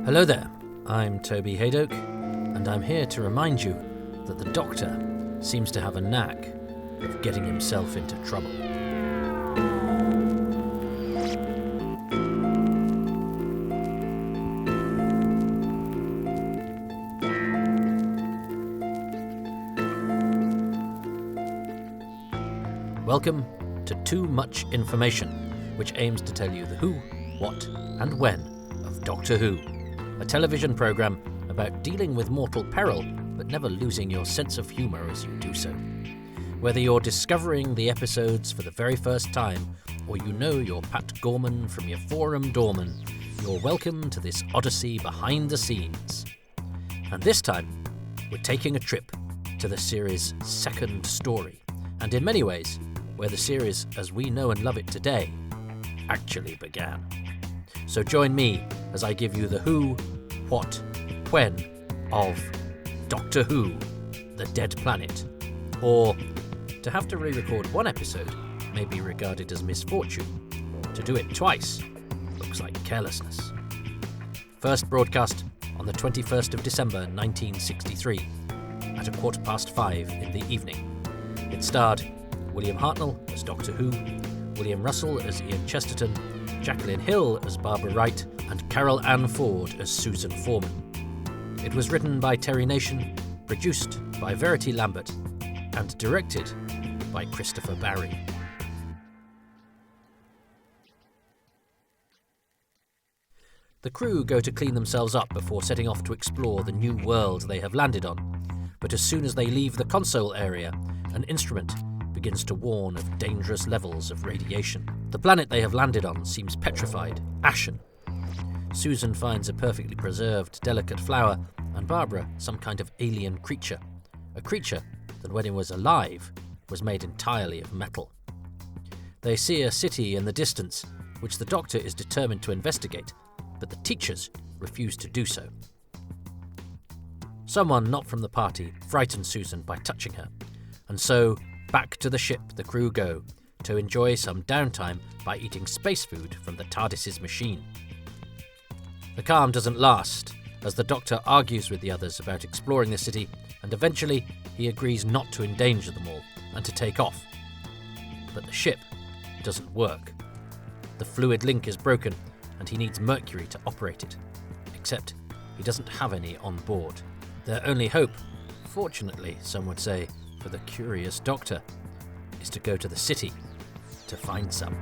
Hello there, I'm Toby Hadoke, and I'm here to remind you that the Doctor seems to have a knack of getting himself into trouble. Welcome to Too Much Information, which aims to tell you the who, what, and when of Doctor Who. A television programme about dealing with mortal peril, but never losing your sense of humour as you do so. Whether you're discovering the episodes for the very first time, or you know your Pat Gorman from your Forum Doorman, you're welcome to this odyssey behind the scenes. And this time, we're taking a trip to the series' second story, and in many ways, where the series as we know and love it today actually began. So join me as I give you the who, what, when of Doctor Who, The Dead Planet. Or, to have to re-record one episode may be regarded as misfortune. To do it twice looks like carelessness. First broadcast on the 21st of December 1963 at 5:15 in the evening. It starred William Hartnell as Doctor Who, William Russell as Ian Chesterton, Jacqueline Hill as Barbara Wright, and Carol Ann Ford as Susan Foreman. It was written by Terry Nation, produced by Verity Lambert, and directed by Christopher Barry. The crew go to clean themselves up before setting off to explore the new world they have landed on. But as soon as they leave the console area, an instrument begins to warn of dangerous levels of radiation. The planet they have landed on seems petrified, ashen. Susan finds a perfectly preserved, delicate flower, and Barbara some kind of alien creature. A creature that, when it was alive, was made entirely of metal. They see a city in the distance, which the Doctor is determined to investigate, but the teachers refuse to do so. Someone not from the party frightens Susan by touching her, and so back to the ship the crew go to enjoy some downtime by eating space food from the TARDIS's machine. The calm doesn't last, as the Doctor argues with the others about exploring the city, and eventually he agrees not to endanger them all and to take off. But the ship doesn't work. The fluid link is broken, and he needs mercury to operate it. Except he doesn't have any on board. Their only hope, fortunately some would say, for the curious Doctor, is to go to the city to find some.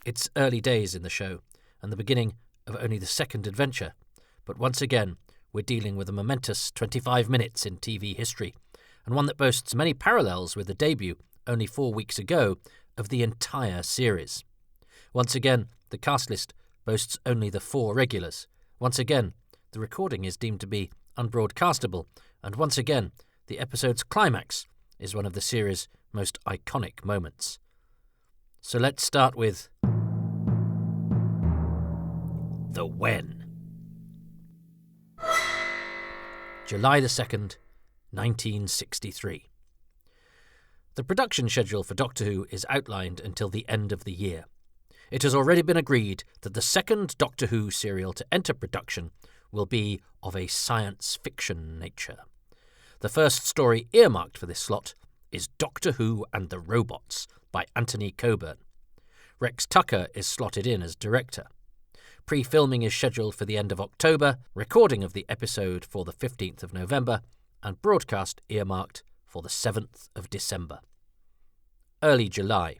It's early days in the show, and the beginning of only the second adventure, but once again we're dealing with a momentous 25 minutes in TV history, and one that boasts many parallels with the debut, only 4 weeks ago, of the entire series. Once again, the cast list boasts only the 4 regulars. Once again, the recording is deemed to be unbroadcastable. And once again, the episode's climax is one of the series' most iconic moments. So let's start with the when. July the 2nd, 1963. The production schedule for Doctor Who is outlined until the end of the year. It has already been agreed that the second Doctor Who serial to enter production will be of a science fiction nature. The first story earmarked for this slot is Doctor Who and the Robots by Anthony Coburn. Rex Tucker is slotted in as director. Pre-filming is scheduled for the end of October, recording of the episode for the 15th of November, and broadcast earmarked for the 7th of December. Early July.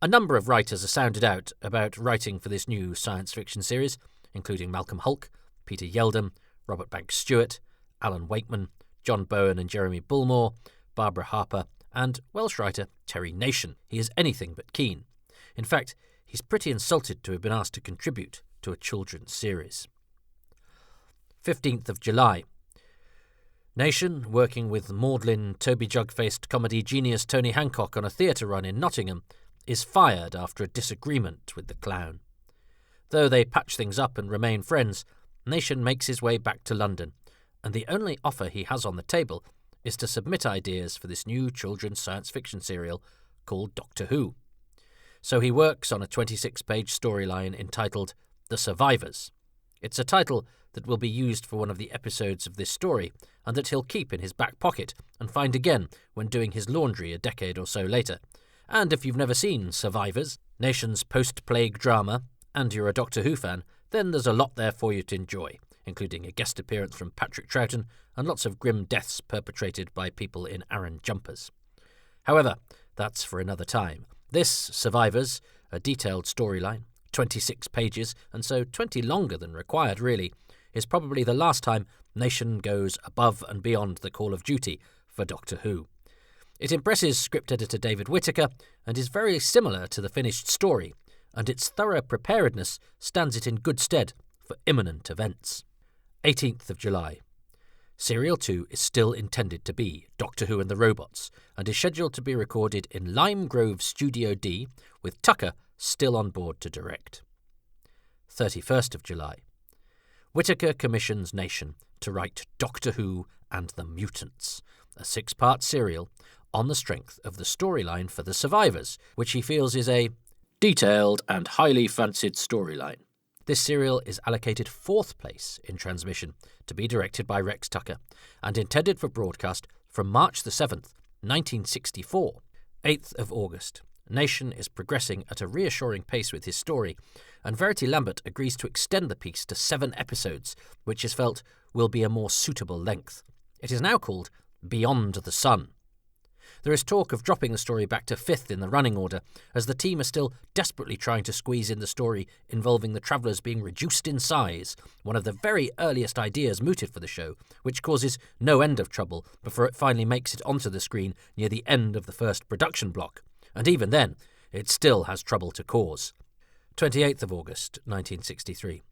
A number of writers are sounded out about writing for this new science fiction series, including Malcolm Hulke, Peter Yeldham, Robert Banks-Stewart, Alan Wakeman, John Bowen and Jeremy Bullmore, Barbara Harper, and Welsh writer Terry Nation. He is anything but keen. In fact, he's pretty insulted to have been asked to contribute to a children's series. 15th of July. Nation, working with maudlin, Toby-jug-faced comedy genius Tony Hancock on a theatre run in Nottingham, is fired after a disagreement with the clown. Though they patch things up and remain friends, Nation makes his way back to London, and the only offer he has on the table is to submit ideas for this new children's science fiction serial called Doctor Who. So he works on a 26-page storyline entitled The Survivors. It's a title that will be used for one of the episodes of this story, and that he'll keep in his back pocket and find again when doing his laundry a decade or so later. And if you've never seen Survivors, Nation's post-plague drama, and you're a Doctor Who fan, then there's a lot there for you to enjoy, including a guest appearance from Patrick Troughton and lots of grim deaths perpetrated by people in Aran jumpers. However, that's for another time. This Survivors, a detailed storyline, 26 pages, and so 20 longer than required really, is probably the last time Nation goes above and beyond the call of duty for Doctor Who. It impresses script editor David Whittaker and is very similar to the finished story, and its thorough preparedness stands it in good stead for imminent events. 18th of July. Serial 2 is still intended to be Doctor Who and the Robots, and is scheduled to be recorded in Lime Grove Studio D, with Tucker still on board to direct. 31st of July. Whittaker commissions Nation to write Doctor Who and the Mutants, a 6-part serial on the strength of the storyline for The Survivors, which he feels is a detailed and highly fancied storyline. This serial is allocated 4th place in transmission, to be directed by Rex Tucker, and intended for broadcast from March the 7th, 1964. 8th of August. Nation is progressing at a reassuring pace with his story, and Verity Lambert agrees to extend the piece to 7 episodes, which is felt will be a more suitable length. It is now called Beyond the Sun. There is talk of dropping the story back to 5th in the running order, as the team are still desperately trying to squeeze in the story involving the Travellers being reduced in size, one of the very earliest ideas mooted for the show, which causes no end of trouble before it finally makes it onto the screen near the end of the first production block. And even then, it still has trouble to cause. 28th of August, 1963.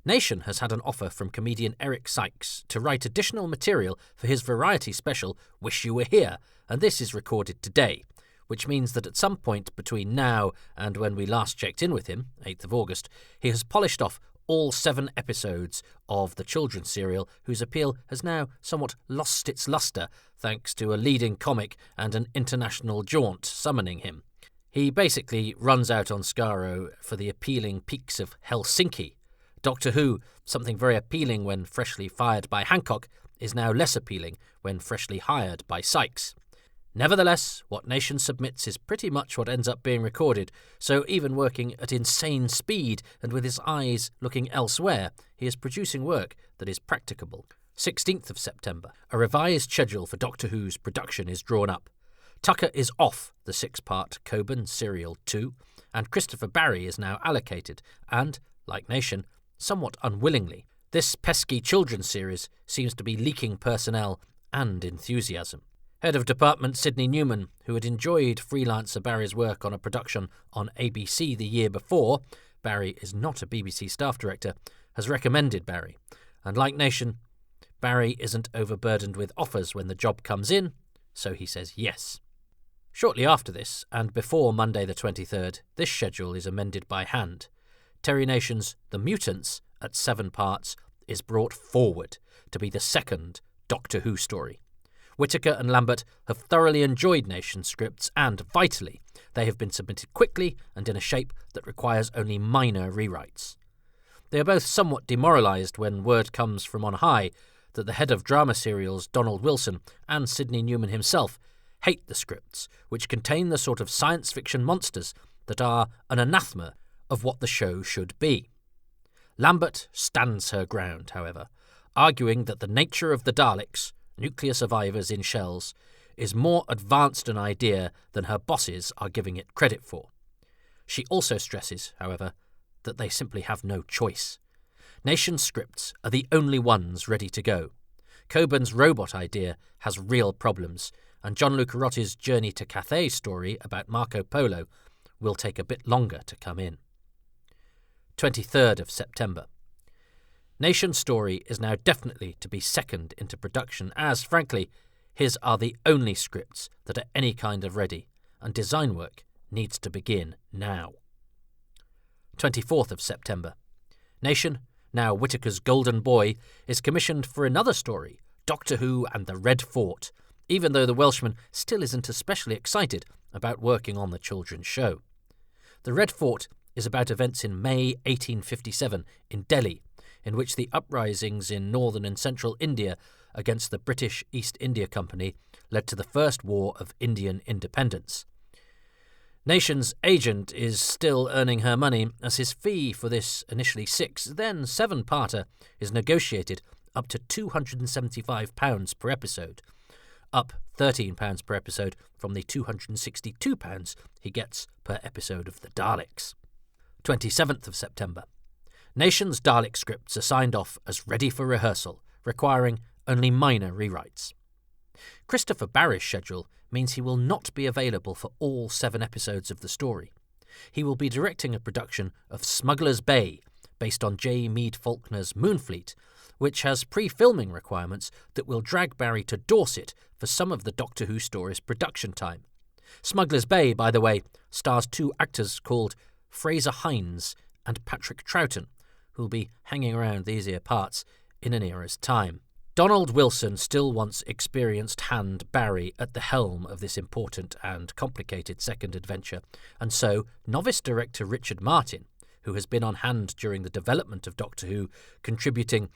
Nation has had an offer from comedian Eric Sykes to write additional material for his variety special Wish You Were Here, and this is recorded today, which means that at some point between now and when we last checked in with him, 8th of August, he has polished off all 7 episodes of the children's serial, whose appeal has now somewhat lost its lustre thanks to a leading comic and an international jaunt summoning him. He basically runs out on Skaro for the appealing peaks of Helsinki. Doctor Who, something very appealing when freshly fired by Hancock, is now less appealing when freshly hired by Sykes. Nevertheless, what Nation submits is pretty much what ends up being recorded, so even working at insane speed and with his eyes looking elsewhere, he is producing work that is practicable. 16th of September. A revised schedule for Doctor Who's production is drawn up. Tucker is off the 6-part Coburn Serial 2, and Christopher Barry is now allocated, and, like Nation, somewhat unwillingly. This pesky children's series seems to be leaking personnel and enthusiasm. Head of Department Sidney Newman, who had enjoyed freelancer Barry's work on a production on ABC the year before — Barry is not a BBC staff director — has recommended Barry. And like Nation, Barry isn't overburdened with offers when the job comes in, so he says yes. Shortly after this, and before Monday the 23rd, this schedule is amended by hand. Terry Nation's The Mutants, at 7 parts, is brought forward to be the second Doctor Who story. Whittaker and Lambert have thoroughly enjoyed Nation's scripts, and, vitally, they have been submitted quickly and in a shape that requires only minor rewrites. They are both somewhat demoralised when word comes from on high that the head of drama serials, Donald Wilson, and Sidney Newman himself hate the scripts, which contain the sort of science fiction monsters that are an anathema of what the show should be. Lambert stands her ground, however, arguing that the nature of the Daleks, nuclear survivors in shells, is more advanced an idea than her bosses are giving it credit for. She also stresses, however, that they simply have no choice. Nation's scripts are the only ones ready to go. Coburn's robot idea has real problems, and John Lucarotti's Journey to Cathay story about Marco Polo will take a bit longer to come in. 23rd of September. Nation's story is now definitely to be second into production, as, frankly, his are the only scripts that are any kind of ready, and design work needs to begin now. 24th of September. Nation, now Whittaker's golden boy, is commissioned for another story, Doctor Who and the Red Fort, even though the Welshman still isn't especially excited about working on the children's show. The Red Fort is about events in May 1857 in Delhi, in which the uprisings in northern and central India against the British East India Company led to the First War of Indian Independence. Nation's agent is still earning her money, as his fee for this initially 6, then 7-parter is negotiated up to £275 per episode, up £13 per episode from the £262 he gets per episode of The Daleks. 27th of September. Nation's Dalek scripts are signed off as ready for rehearsal, requiring only minor rewrites. Christopher Barry's schedule means he will not be available for all 7 episodes of the story. He will be directing a production of Smuggler's Bay, based on J. Mead Faulkner's Moonfleet, which has pre-filming requirements that will drag Barry to Dorset for some of the Doctor Who story's production time. Smuggler's Bay, by the way, stars 2 actors called Fraser Hines and Patrick Troughton, who'll be hanging around these here parts in an era's time. Donald Wilson still wants experienced hand Barry at the helm of this important and complicated second adventure, and so novice director Richard Martin, who has been on hand during the development of Doctor Who, contributing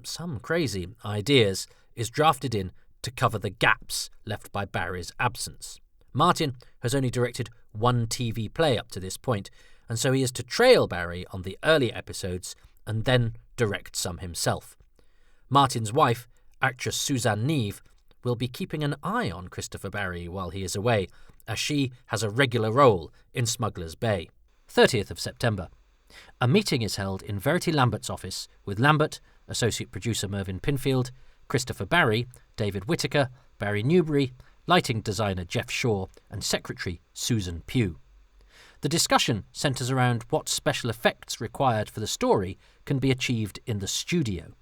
some crazy ideas, is drafted in to cover the gaps left by Barry's absence. Martin has only directed 1 TV play up to this point, and so he is to trail Barry on the earlier episodes and then direct some himself. Martin's wife, actress Suzanne Neve, will be keeping an eye on Christopher Barry while he is away, as she has a regular role in Smuggler's Bay. 30th of September. A meeting is held in Verity Lambert's office with Lambert, associate producer Mervyn Pinfield, Christopher Barry, David Whittaker, Barry Newbury, lighting designer Jeff Shaw, and secretary Susan Pugh. The discussion centres around what special effects required for the story can be achieved in the studio.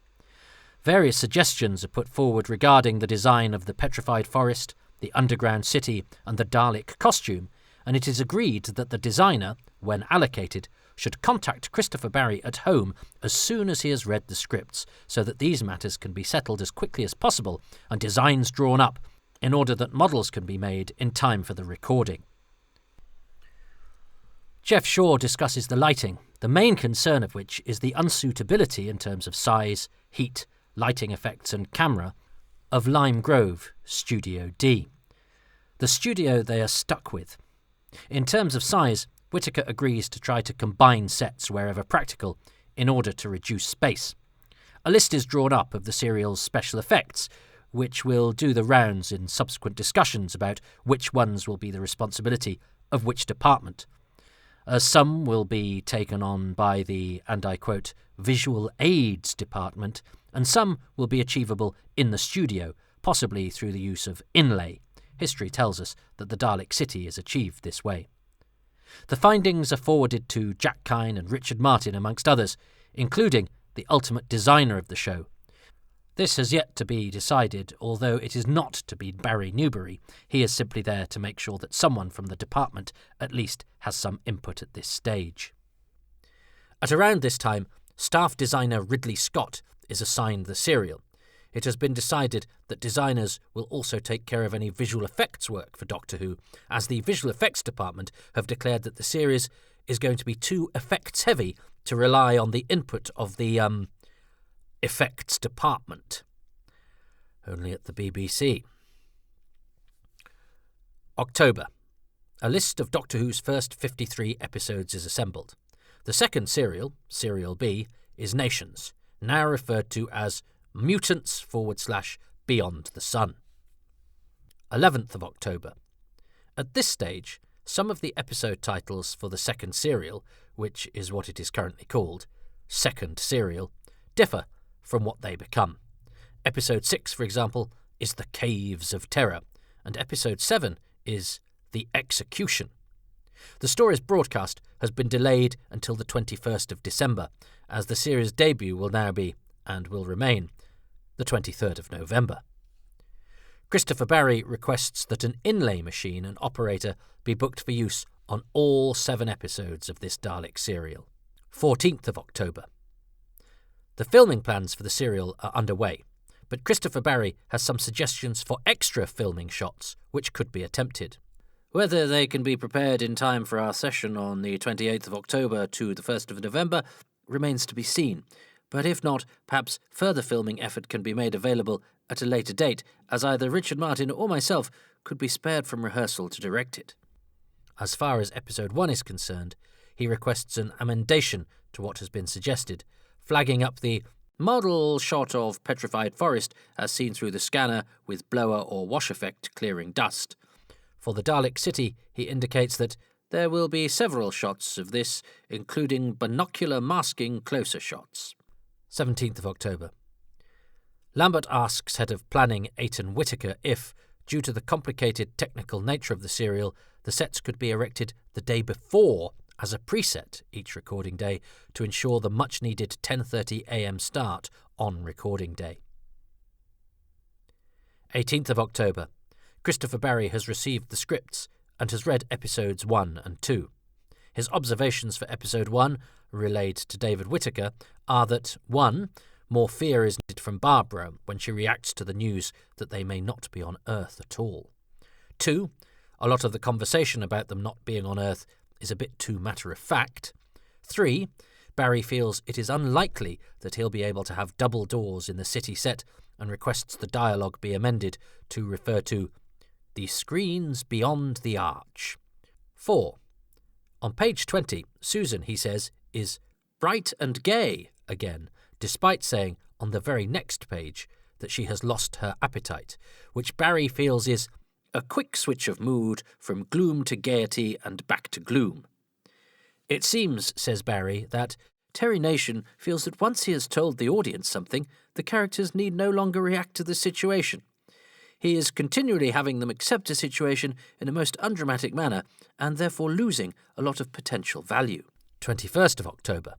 Various suggestions are put forward regarding the design of the petrified forest, the underground city, and the Dalek costume, and it is agreed that the designer, when allocated, should contact Christopher Barry at home as soon as he has read the scripts, so that these matters can be settled as quickly as possible and designs drawn up in order that models can be made in time for the recording. Jeff Shaw discusses the lighting, the main concern of which is the unsuitability in terms of size, heat, lighting effects and camera of Lime Grove Studio D, the studio they are stuck with. In terms of size, Whittaker agrees to try to combine sets wherever practical in order to reduce space. A list is drawn up of the serial's special effects, which will do the rounds in subsequent discussions about which ones will be the responsibility of which department. Some will be taken on by the, and I quote, visual aids department, and some will be achievable in the studio, possibly through the use of inlay. History tells us that the Dalek City is achieved this way. The findings are forwarded to Jack Kine and Richard Martin, amongst others, including the ultimate designer of the show. This has yet to be decided, although it is not to be Barry Newbury. He is simply there to make sure that someone from the department at least has some input at this stage. At around this time, staff designer Ridley Scott is assigned the serial. It has been decided that designers will also take care of any visual effects work for Doctor Who, as the visual effects department have declared that the series is going to be too effects heavy to rely on the input of the effects department. Only at the BBC. October. A list of Doctor Who's first 53 episodes is assembled. The second serial, Serial B, is Nations, now referred to as Mutants/Beyond the Sun. 11th of October. At this stage, some of the episode titles for the second serial, which is what it is currently called, Second Serial, differ from what they become. Episode 6, for example, is The Caves of Terror, and Episode 7 is The Execution. The story's broadcast has been delayed until the 21st of December, as the series' debut will now be, and will remain, the 23rd of November. Christopher Barry requests that an inlay machine and operator be booked for use on all 7 episodes of this Dalek serial. 14th of October. The filming plans for the serial are underway. but Christopher Barry has some suggestions for extra filming shots which could be attempted. Whether they can be prepared in time for our session on the 28th of October to the 1st of November remains to be seen, but if not, perhaps further filming effort can be made available at a later date, as either Richard Martin or myself could be spared from rehearsal to direct it. As far as Episode 1 is concerned, he requests an amendation to what has been suggested, flagging up the model shot of petrified forest as seen through the scanner with blower or wash effect clearing dust. For the Dalek City, he indicates that there will be several shots of this, including binocular masking closer shots. 17th of October. Lambert asks Head of Planning Aiton Whittaker if, due to the complicated technical nature of the serial, the sets could be erected the day before as a preset each recording day to ensure the much-needed 10:30 a.m. start on recording day. 18th of October. Christopher Barry has received the scripts and has read episodes 1 and 2. His observations for episode 1, relayed to David Whittaker, are that 1. More fear is needed from Barbara when she reacts to the news that they may not be on Earth at all. 2. A lot of the conversation about them not being on Earth is a bit too matter-of-fact. 3. Barry feels it is unlikely that he'll be able to have double doors in the city set and requests the dialogue be amended to refer to the screens beyond the arch. 4. On page 20, Susan, he says, is bright and gay again, despite saying on the very next page that she has lost her appetite, which Barry feels is a quick switch of mood from gloom to gaiety and back to gloom. It seems, says Barry, that Terry Nation feels that once he has told the audience something, the characters need no longer react to the situation. He is continually having them accept a situation in a most undramatic manner, and therefore losing a lot of potential value. 21st of October.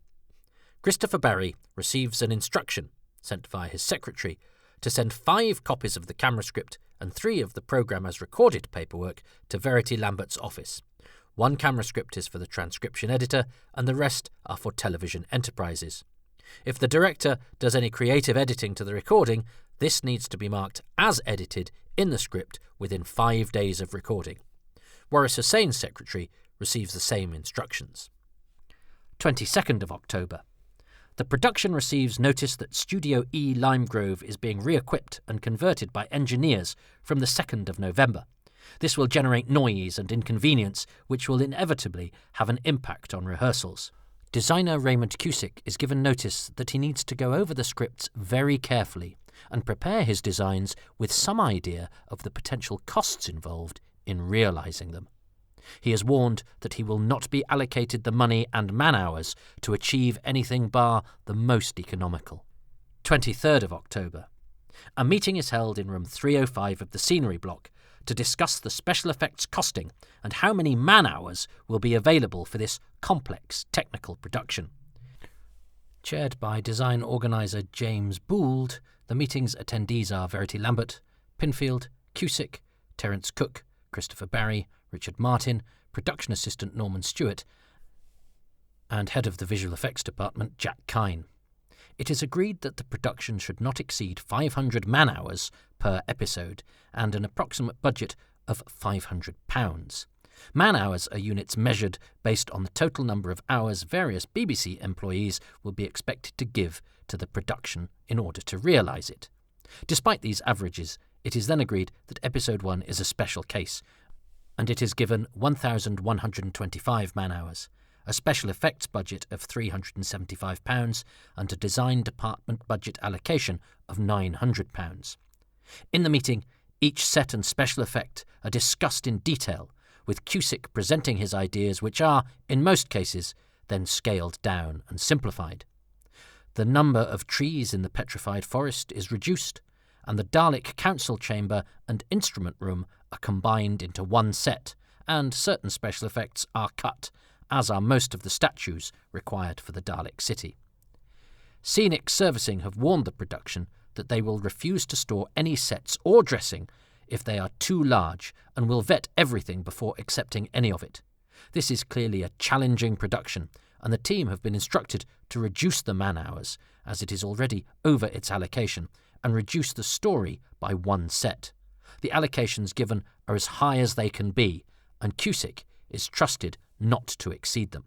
Christopher Barry receives an instruction, sent via his secretary, to send 5 copies of the camera script and 3 of the programme as recorded paperwork to Verity Lambert's office. 1 camera script is for the transcription editor, and the rest are for television enterprises. If the director does any creative editing to the recording, this needs to be marked as edited in the script within 5 days of recording. Waris Hussein's secretary receives the same instructions. 22nd of October. The production receives notice that Studio E Limegrove is being re-equipped and converted by engineers from the 2nd of November. This will generate noise and inconvenience, which will inevitably have an impact on rehearsals. Designer Raymond Cusick is given notice that he needs to go over the scripts very carefully and prepare his designs with some idea of the potential costs involved in realising them. He is warned that he will not be allocated the money and man-hours to achieve anything bar the most economical. 23rd of October. A meeting is held in room 305 of the scenery block to discuss the special effects costing and how many man-hours will be available for this complex technical production. Chaired by design organiser James Bould, the meeting's attendees are Verity Lambert, Pinfield, Cusick, Terence Cook, Christopher Barry, Richard Martin, production assistant Norman Stewart, and head of the visual effects department Jack Kine. It is agreed that the production should not exceed 500 man-hours per episode and an approximate budget of £500. Man-hours are units measured based on the total number of hours various BBC employees will be expected to give to the production in order to realise it. Despite these averages, it is then agreed that episode 1 is a special case, and it is given 1,125 man-hours, a special effects budget of £375 and a design department budget allocation of £900. In the meeting, each set and special effect are discussed in detail, with Cusick presenting his ideas which are, in most cases, then scaled down and simplified. The number of trees in the petrified forest is reduced, and the Dalek council chamber and instrument room are combined into one set, and certain special effects are cut, as are most of the statues required for the Dalek City. Scenic Servicing have warned the production that they will refuse to store any sets or dressing if they are too large and will vet everything before accepting any of it. This is clearly a challenging production, and the team have been instructed to reduce the man-hours, as it is already over its allocation, and reduce the story by one set. The allocations given are as high as they can be, and Cusick is trusted not to exceed them.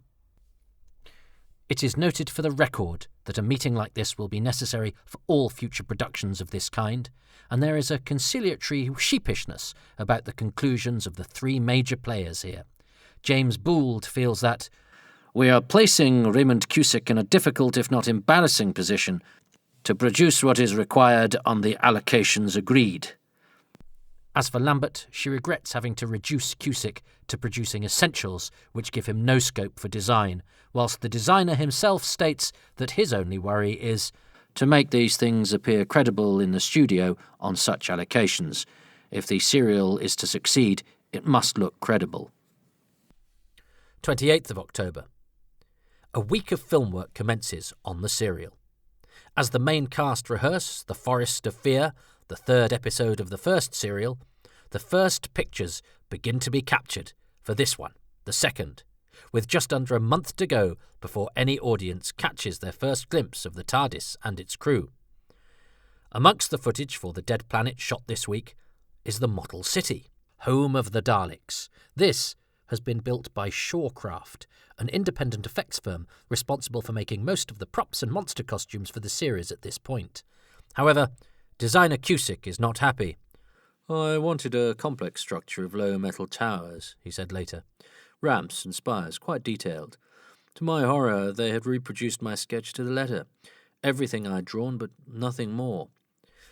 It is noted for the record that a meeting like this will be necessary for all future productions of this kind, and there is a conciliatory sheepishness about the conclusions of the three major players here. James Bould feels that we are placing Raymond Cusick in a difficult, if not embarrassing, position to produce what is required on the allocations agreed. As for Lambert, she regrets having to reduce Cusick to producing essentials which give him no scope for design, whilst the designer himself states that his only worry is to make these things appear credible in the studio on such allocations. If the serial is to succeed, it must look credible. 28th of October. A week of film work commences on the serial. As the main cast rehearse The Forest of Fear, the third episode of the first serial, the first pictures begin to be captured for this one, the second, with just under a month to go before any audience catches their first glimpse of the TARDIS and its crew. Amongst the footage for The Dead Planet shot this week is the model city, home of the Daleks. This has been built by Shawcraft, an independent effects firm responsible for making most of the props and monster costumes for the series at this point. However, designer Cusick is not happy. "I wanted a complex structure of low metal towers," he said later. "Ramps and spires, quite detailed. To my horror, they had reproduced my sketch to the letter. Everything I'd drawn, but nothing more."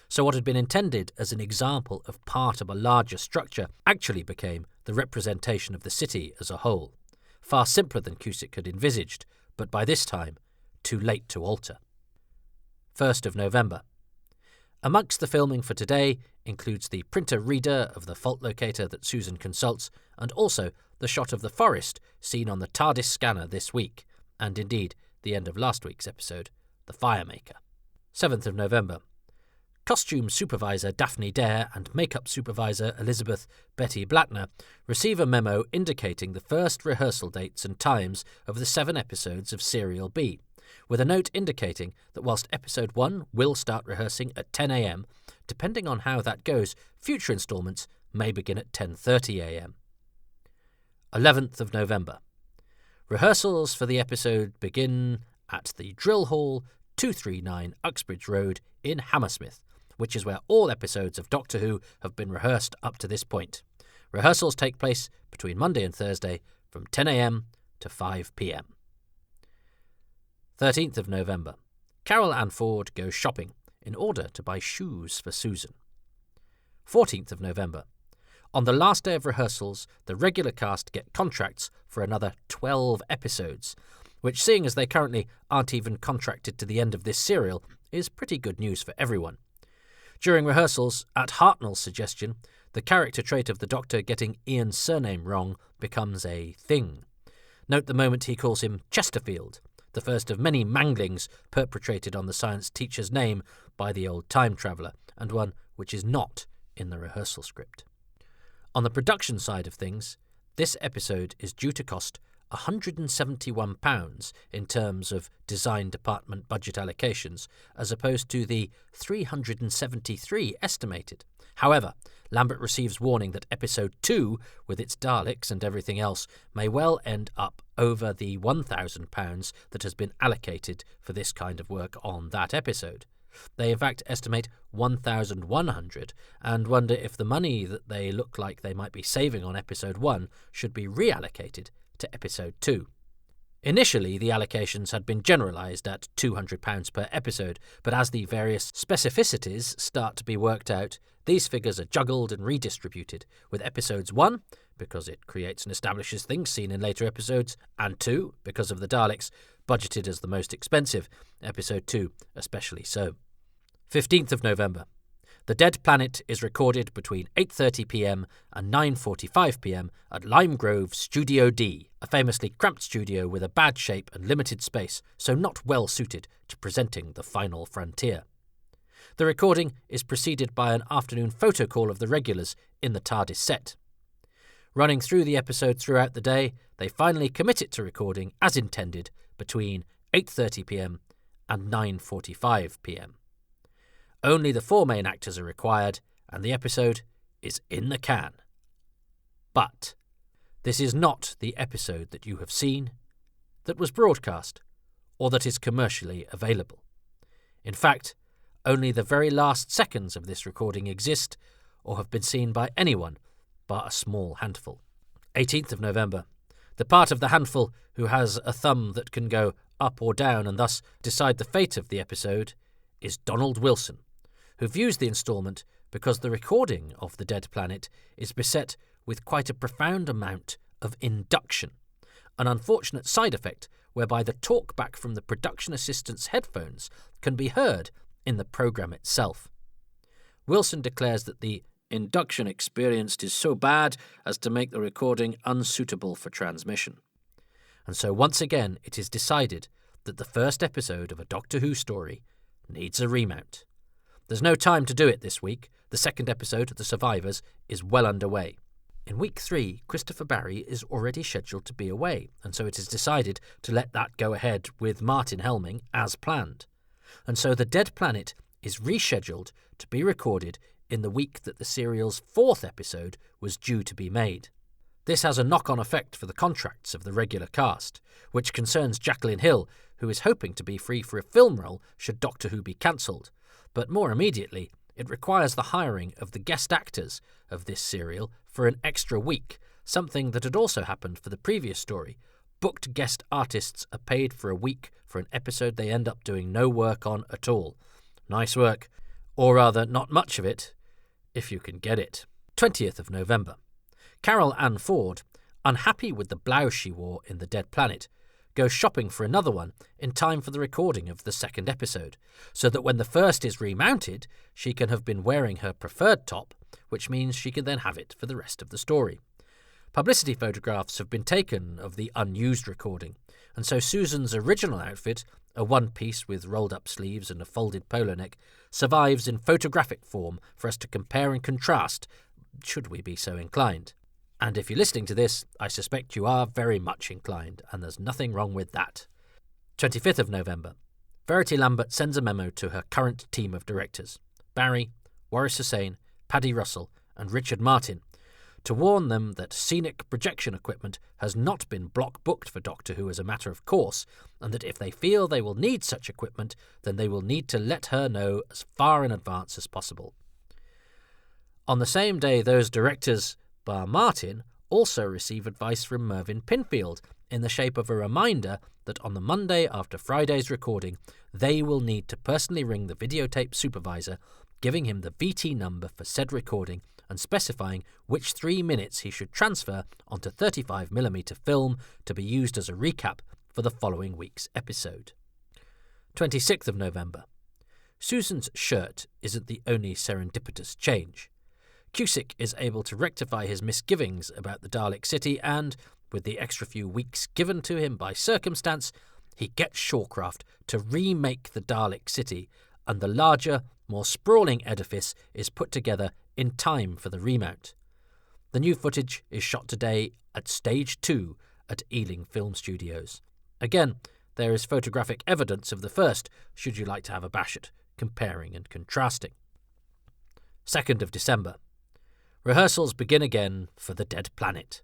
So what had been intended as an example of part of a larger structure actually became the representation of the city as a whole. Far simpler than Cusick had envisaged, but by this time, too late to alter. 1st of November. Amongst the filming for today includes the printer-reader of the fault locator that Susan consults, and also the shot of the forest seen on the TARDIS scanner this week, and indeed the end of last week's episode, The Firemaker. 7th of November. Costume supervisor Daphne Dare and makeup supervisor Elizabeth Betty Blattner receive a memo indicating the first rehearsal dates and times of the 7 episodes of Serial B, with a note indicating that whilst Episode 1 will start rehearsing at 10 a.m, depending on how that goes, future instalments may begin at 10:30 a.m. 11th of November. Rehearsals for the episode begin at the Drill Hall, 239 Uxbridge Road in Hammersmith, which is where all episodes of Doctor Who have been rehearsed up to this point. Rehearsals take place between Monday and Thursday from 10 a.m. to 5 p.m. 13th of November. Carol Ann Ford goes shopping in order to buy shoes for Susan. 14th of November. On the last day of rehearsals, the regular cast get contracts for another 12 episodes, which, seeing as they currently aren't even contracted to the end of this serial, is pretty good news for everyone. During rehearsals, at Hartnell's suggestion, the character trait of the Doctor getting Ian's surname wrong becomes a thing. Note the moment he calls him Chesterfield, the first of many manglings perpetrated on the science teacher's name by the old time traveller, and one which is not in the rehearsal script. On the production side of things, this episode is due to cost £171 in terms of design department budget allocations, as opposed to the £373 estimated. However, Lambert receives warning that Episode 2, with its Daleks and everything else, may well end up over the £1,000 that has been allocated for this kind of work on that episode. They in fact estimate 1,100 and wonder if the money that they look like they might be saving on Episode 1 should be reallocated to Episode 2. Initially, the allocations had been generalised at £200 per episode, but as the various specificities start to be worked out, these figures are juggled and redistributed, with Episodes 1, because it creates and establishes things seen in later episodes, and 2, because of the Daleks, budgeted as the most expensive, Episode 2 especially so. 15th of November. The Dead Planet is recorded between 8:30 p.m. and 9:45 p.m. at Lime Grove Studio D, a famously cramped studio with a bad shape and limited space, so not well suited to presenting the final frontier. The recording is preceded by an afternoon photo call of the regulars in the TARDIS set. Running through the episode throughout the day, they finally commit it to recording as intended between 8:30 p.m. and 9:45 p.m. Only the 4 main actors are required, and the episode is in the can. But this is not the episode that you have seen, that was broadcast, or that is commercially available. In fact, only the very last seconds of this recording exist or have been seen by anyone but a small handful. 18th of November. The part of the handful who has a thumb that can go up or down and thus decide the fate of the episode is Donald Wilson, who views the instalment because the recording of The Dead Planet is beset with quite a profound amount of induction, an unfortunate side effect whereby the talkback from the production assistant's headphones can be heard in the programme itself. Wilson declares that the induction experienced is so bad as to make the recording unsuitable for transmission. And so once again it is decided that the first episode of a Doctor Who story needs a remount. There's no time to do it this week. The second episode, The Survivors, is well underway. In week 3, Christopher Barry is already scheduled to be away, and so it is decided to let that go ahead with Martin helming as planned. And so The Dead Planet is rescheduled to be recorded in the week that the serial's 4th episode was due to be made. This has a knock-on effect for the contracts of the regular cast, which concerns Jacqueline Hill, who is hoping to be free for a film role should Doctor Who be cancelled. But more immediately, it requires the hiring of the guest actors of this serial for an extra week, something that had also happened for the previous story. Booked guest artists are paid for a week for an episode they end up doing no work on at all. Nice work. Or rather, not much of it, if you can get it. 20th of November. Carol Ann Ford, unhappy with the blouse she wore in The Dead Planet, goes shopping for another one in time for the recording of the second episode, so that when the first is remounted, she can have been wearing her preferred top, which means she can then have it for the rest of the story. Publicity photographs have been taken of the unused recording, and so Susan's original outfit, a one-piece with rolled-up sleeves and a folded polo neck, survives in photographic form for us to compare and contrast, should we be so inclined. And if you're listening to this, I suspect you are very much inclined, and there's nothing wrong with that. 25th of November. Verity Lambert sends a memo to her current team of directors, Barry, Waris Hussein, Paddy Russell and Richard Martin, to warn them that scenic projection equipment has not been block booked for Doctor Who as a matter of course, and that if they feel they will need such equipment, then they will need to let her know as far in advance as possible. On the same day, those directors, bar Martin, also receive advice from Mervyn Pinfield in the shape of a reminder that on the Monday after Friday's recording, they will need to personally ring the videotape supervisor, giving him the VT number for said recording and specifying which 3 minutes he should transfer onto 35mm film to be used as a recap for the following week's episode. 26th of November. Susan's shirt isn't the only serendipitous change. Cusick is able to rectify his misgivings about the Dalek City and, with the extra few weeks given to him by circumstance, he gets Shawcraft to remake the Dalek City, and the larger, more sprawling edifice is put together in time for the remount. The new footage is shot today at Stage 2 at Ealing Film Studios. Again, there is photographic evidence of the first, should you like to have a bash at comparing and contrasting. 2nd of December. Rehearsals begin again for The Dead Planet,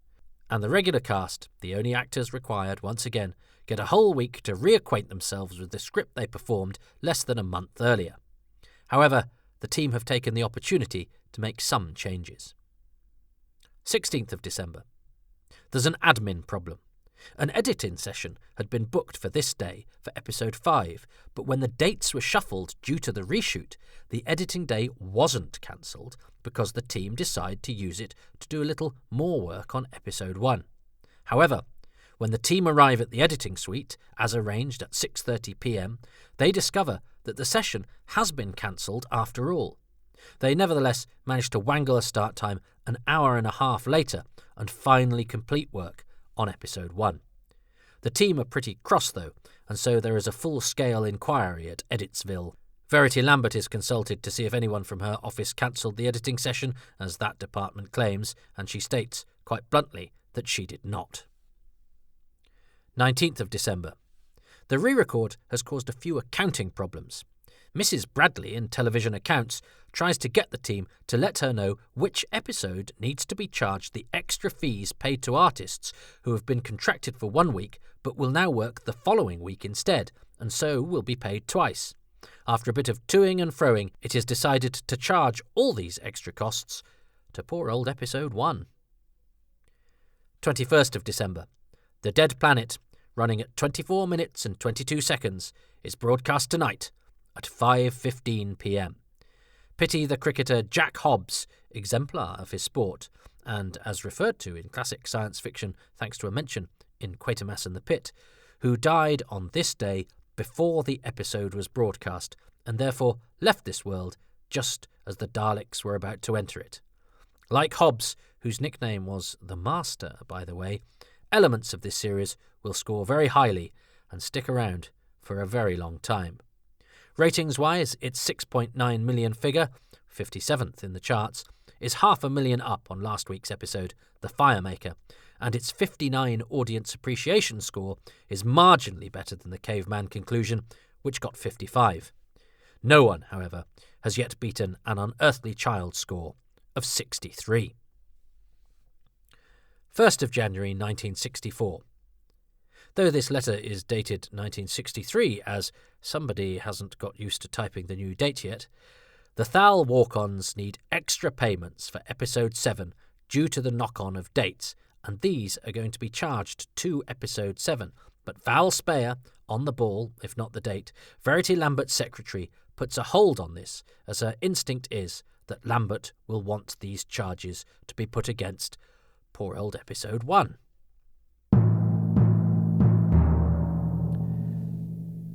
and the regular cast, the only actors required once again, get a whole week to reacquaint themselves with the script they performed less than a month earlier. However, the team have taken the opportunity to make some changes. 16th of December. There's an admin problem. An editing session had been booked for this day for episode 5, but when the dates were shuffled due to the reshoot, the editing day wasn't cancelled because the team decided to use it to do a little more work on episode 1. However, when the team arrive at the editing suite, as arranged at 6:30 p.m, they discover that the session has been cancelled after all. They nevertheless manage to wangle a start time an hour and a half later and finally complete work on episode 1. The team are pretty cross though, and so there is a full-scale inquiry at Editsville. Verity Lambert is consulted to see if anyone from her office cancelled the editing session, as that department claims, and she states, quite bluntly, that she did not. 19th of December. The re-record has caused a few accounting problems. Mrs. Bradley, in television accounts, tries to get the team to let her know which episode needs to be charged the extra fees paid to artists who have been contracted for 1 week but will now work the following week instead, and so will be paid twice. After a bit of toing and froing, it is decided to charge all these extra costs to poor old episode 1. 21st of December. The Dead Planet, running at 24 minutes and 22 seconds, is broadcast tonight at 5:15 p.m. Pity the cricketer Jack Hobbs, exemplar of his sport, and as referred to in classic science fiction thanks to a mention in Quatermass and the Pit, who died on this day before the episode was broadcast, and therefore left this world just as the Daleks were about to enter it. Like Hobbs, whose nickname was the Master, by the way, elements of this series will score very highly and stick around for a very long time. Ratings-wise, its 6.9 million figure, 57th in the charts, is 500,000 up on last week's episode, The Firemaker, and its 59 audience appreciation score is marginally better than the Caveman conclusion, which got 55. No one, however, has yet beaten an Unearthly Child score of 63. 1st of January 1964. Though this letter is dated 1963, as somebody hasn't got used to typing the new date yet, the Thal walk-ons need extra payments for episode 7 due to the knock-on of dates, and these are going to be charged to episode 7. But Val Speyer, on the ball, if not the date, Verity Lambert's secretary, puts a hold on this, as her instinct is that Lambert will want these charges to be put against poor old episode 1.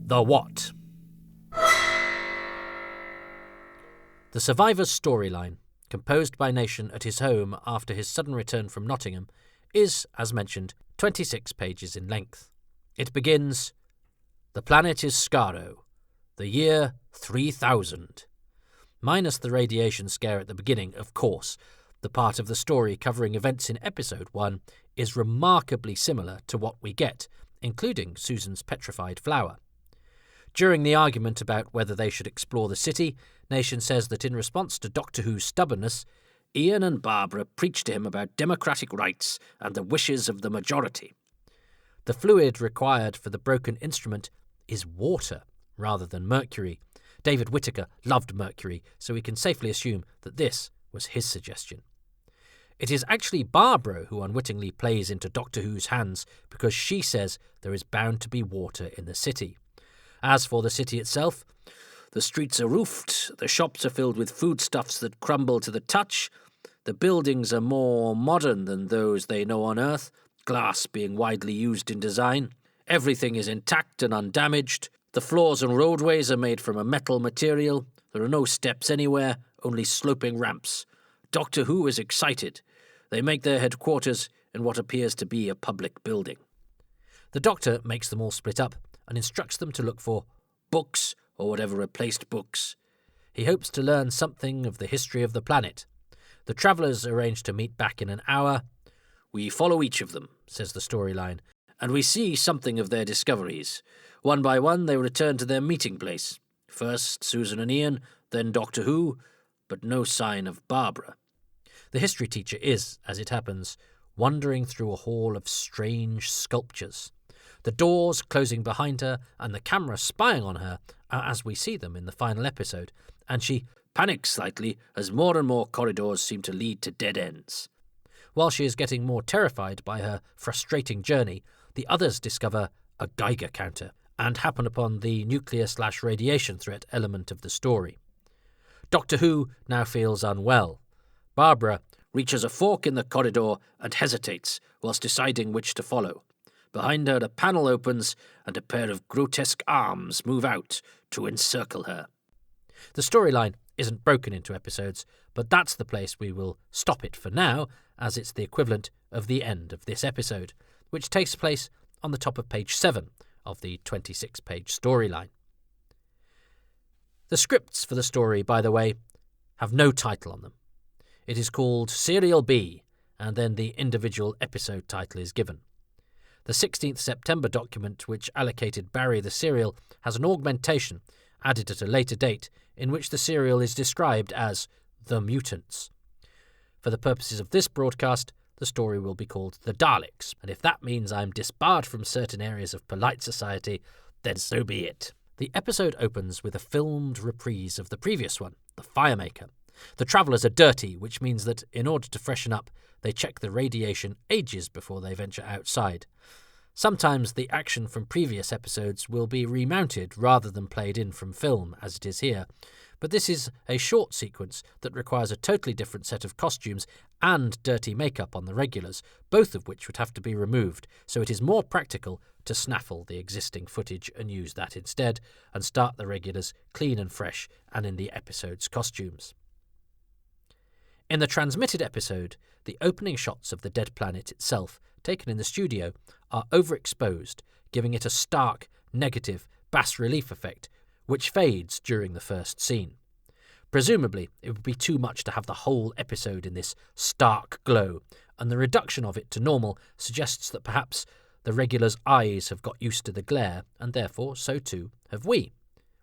The What? The survivor's storyline, composed by Nation at his home after his sudden return from Nottingham, is, as mentioned, 26 pages in length. It begins, "The planet is Skaro, the year 3000. Minus the radiation scare at the beginning, of course, the part of the story covering events in episode 1 is remarkably similar to what we get, including Susan's petrified flower. During the argument about whether they should explore the city, Nation says that in response to Doctor Who's stubbornness, Ian and Barbara preach to him about democratic rights and the wishes of the majority. The fluid required for the broken instrument is water rather than mercury. David Whittaker loved mercury, so we can safely assume that this was his suggestion. It is actually Barbara who unwittingly plays into Doctor Who's hands because she says there is bound to be water in the city. As for the city itself, the streets are roofed, the shops are filled with foodstuffs that crumble to the touch, the buildings are more modern than those they know on Earth, glass being widely used in design. Everything is intact and undamaged. The floors and roadways are made from a metal material. There are no steps anywhere, only sloping ramps. Doctor Who is excited. They make their headquarters in what appears to be a public building. The Doctor makes them all split up and instructs them to look for books or whatever replaced books. He hopes to learn something of the history of the planet. The travellers arrange to meet back in an hour. "We follow each of them," says the storyline, "and we see something of their discoveries. One by one they return to their meeting place. First Susan and Ian, then Doctor Who, but no sign of Barbara." The history teacher is, as it happens, wandering through a hall of strange sculptures. The doors closing behind her and the camera spying on her are as we see them in the final episode, and she panics slightly as more and more corridors seem to lead to dead ends. While she is getting more terrified by her frustrating journey, the others discover a Geiger counter and happen upon the nuclear/radiation threat element of the story. Doctor Who now feels unwell. Barbara reaches a fork in the corridor and hesitates whilst deciding which to follow. Behind her, a panel opens and a pair of grotesque arms move out to encircle her. The storyline isn't broken into episodes, but that's the place we will stop it for now, as it's the equivalent of the end of this episode, which takes place on the top of page 7 of the 26-page storyline. The scripts for the story, by the way, have no title on them. It is called Serial B, and then the individual episode title is given. The 16th September document which allocated Barry the serial has an augmentation added at a later date, in which the serial is described as The Mutants. For the purposes of this broadcast, the story will be called The Daleks, and if that means I'm disbarred from certain areas of polite society, then so be it. The episode opens with a filmed reprise of the previous one, The Firemaker. The travellers are dirty, which means that, in order to freshen up, they check the radiation ages before they venture outside. Sometimes the action from previous episodes will be remounted rather than played in from film, as it is here, but this is a short sequence that requires a totally different set of costumes and dirty makeup on the regulars, both of which would have to be removed, so it is more practical to snaffle the existing footage and use that instead, and start the regulars clean and fresh and in the episode's costumes. In the transmitted episode, the opening shots of the dead planet itself, taken in the studio, are overexposed, giving it a stark, negative, bas-relief effect, which fades during the first scene. Presumably, it would be too much to have the whole episode in this stark glow, and the reduction of it to normal suggests that perhaps the regulars' eyes have got used to the glare, and therefore so too have we.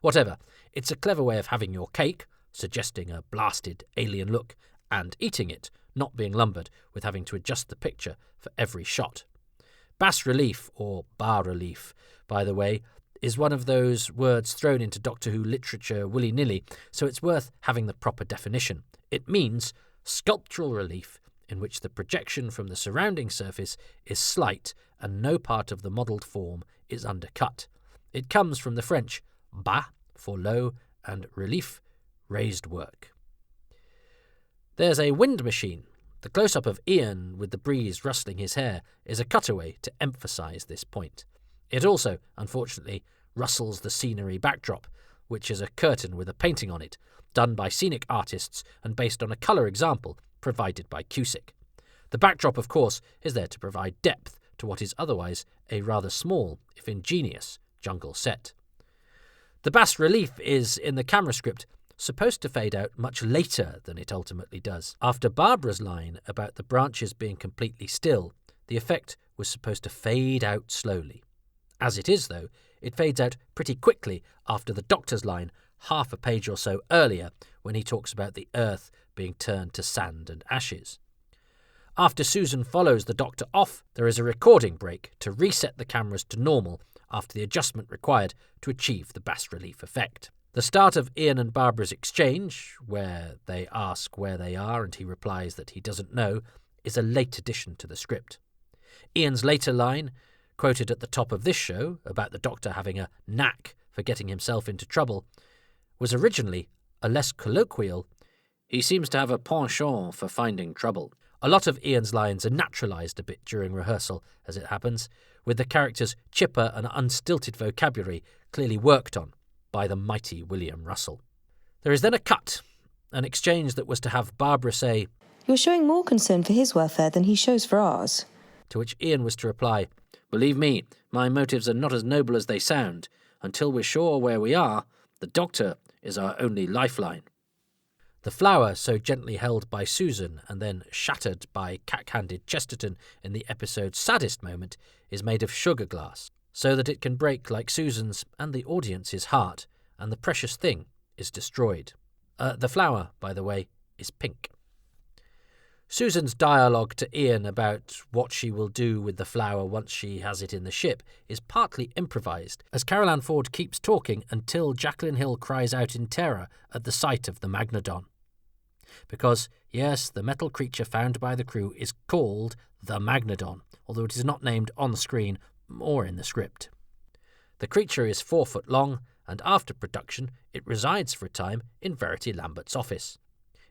Whatever, it's a clever way of having your cake, suggesting a blasted alien look, and eating it, not being lumbered with having to adjust the picture for every shot. Bas-relief, or bas-relief, by the way, is one of those words thrown into Doctor Who literature willy-nilly, so it's worth having the proper definition. It means sculptural relief in which the projection from the surrounding surface is slight and no part of the modelled form is undercut. It comes from the French bas, for low, and relief, raised work. There's a wind machine. The close-up of Ian with the breeze rustling his hair is a cutaway to emphasise this point. It also, unfortunately, rustles the scenery backdrop, which is a curtain with a painting on it, done by scenic artists and based on a colour example provided by Cusick. The backdrop, of course, is there to provide depth to what is otherwise a rather small, if ingenious, jungle set. The bas-relief is, in the camera script, supposed to fade out much later than it ultimately does. After Barbara's line about the branches being completely still, the effect was supposed to fade out slowly. As it is, though, it fades out pretty quickly after the Doctor's line half a page or so earlier, when he talks about the earth being turned to sand and ashes. After Susan follows the Doctor off, there is a recording break to reset the cameras to normal after the adjustment required to achieve the bas-relief effect. The start of Ian and Barbara's exchange, where they ask where they are and he replies that he doesn't know, is a late addition to the script. Ian's later line, quoted at the top of this show, about the Doctor having a knack for getting himself into trouble, was originally a less colloquial, "He seems to have a penchant for finding trouble." A lot of Ian's lines are naturalised a bit during rehearsal, as it happens, with the character's chipper and unstilted vocabulary clearly worked on by the mighty William Russell. There is then a cut, an exchange that was to have Barbara say, "You're showing more concern for his welfare than he shows for ours." To which Ian was to reply, "Believe me, my motives are not as noble as they sound. Until we're sure where we are, the Doctor is our only lifeline." The flower, so gently held by Susan and then shattered by cack-handed Chesterton in the episode's saddest moment, is made of sugar glass, so that it can break like Susan's and the audience's heart, and the precious thing is destroyed. The flower, by the way, is pink. Susan's dialogue to Ian about what she will do with the flower once she has it in the ship is partly improvised, as Carol Ann Ford keeps talking until Jacqueline Hill cries out in terror at the sight of the Magnodon. Because, yes, the metal creature found by the crew is called the Magnodon, although it is not named on the screen or in the script. The creature is 4 foot long, and after production it resides for a time in Verity Lambert's office.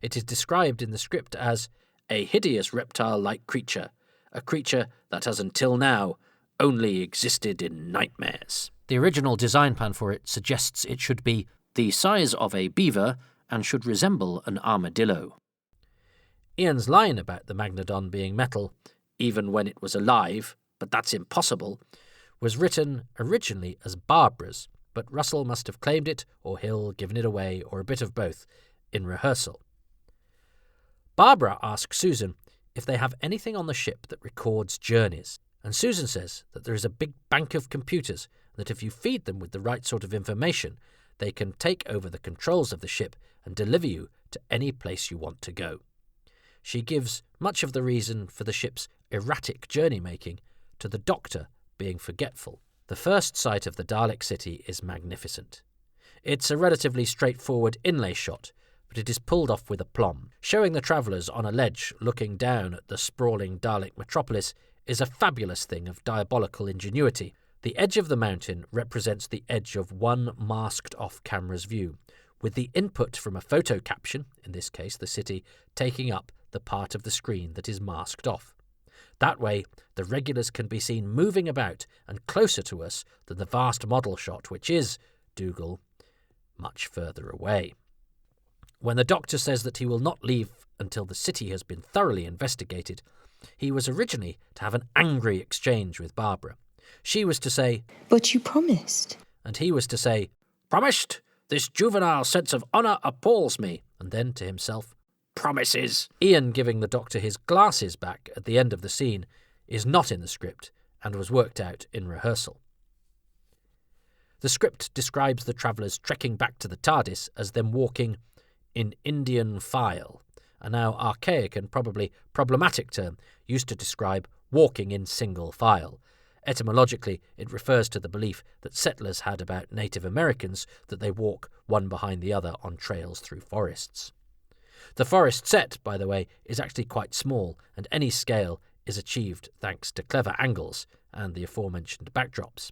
It is described in the script as a hideous reptile-like creature, a creature that has until now only existed in nightmares. The original design plan for it suggests it should be the size of a beaver and should resemble an armadillo. Ian's line about the Magnodon being metal, even when it was alive, but that's impossible, was written originally as Barbara's, but Russell must have claimed it, or Hill given it away, or a bit of both, in rehearsal. Barbara asks Susan if they have anything on the ship that records journeys, and Susan says that there is a big bank of computers, and that if you feed them with the right sort of information, they can take over the controls of the ship and deliver you to any place you want to go. She gives much of the reason for the ship's erratic journey-making to the Doctor being forgetful. The first sight of the Dalek city is magnificent. It's a relatively straightforward inlay shot, but it is pulled off with aplomb. Showing the travellers on a ledge looking down at the sprawling Dalek metropolis is a fabulous thing of diabolical ingenuity. The edge of the mountain represents the edge of one masked-off camera's view, with the input from a photo caption, in this case the city, taking up the part of the screen that is masked off. That way, the regulars can be seen moving about and closer to us than the vast model shot, which is, Dougal, much further away. When the Doctor says that he will not leave until the city has been thoroughly investigated, he was originally to have an angry exchange with Barbara. She was to say, "But you promised." And he was to say, "Promised? This juvenile sense of honour appalls me." And then to himself, "Promises." Ian giving the Doctor his glasses back at the end of the scene is not in the script and was worked out in rehearsal. The script describes the travellers trekking back to the TARDIS as them walking in Indian file, a now archaic and probably problematic term used to describe walking in single file. Etymologically, it refers to the belief that settlers had about Native Americans that they walk one behind the other on trails through forests. The forest set, by the way, is actually quite small, and any scale is achieved thanks to clever angles and the aforementioned backdrops.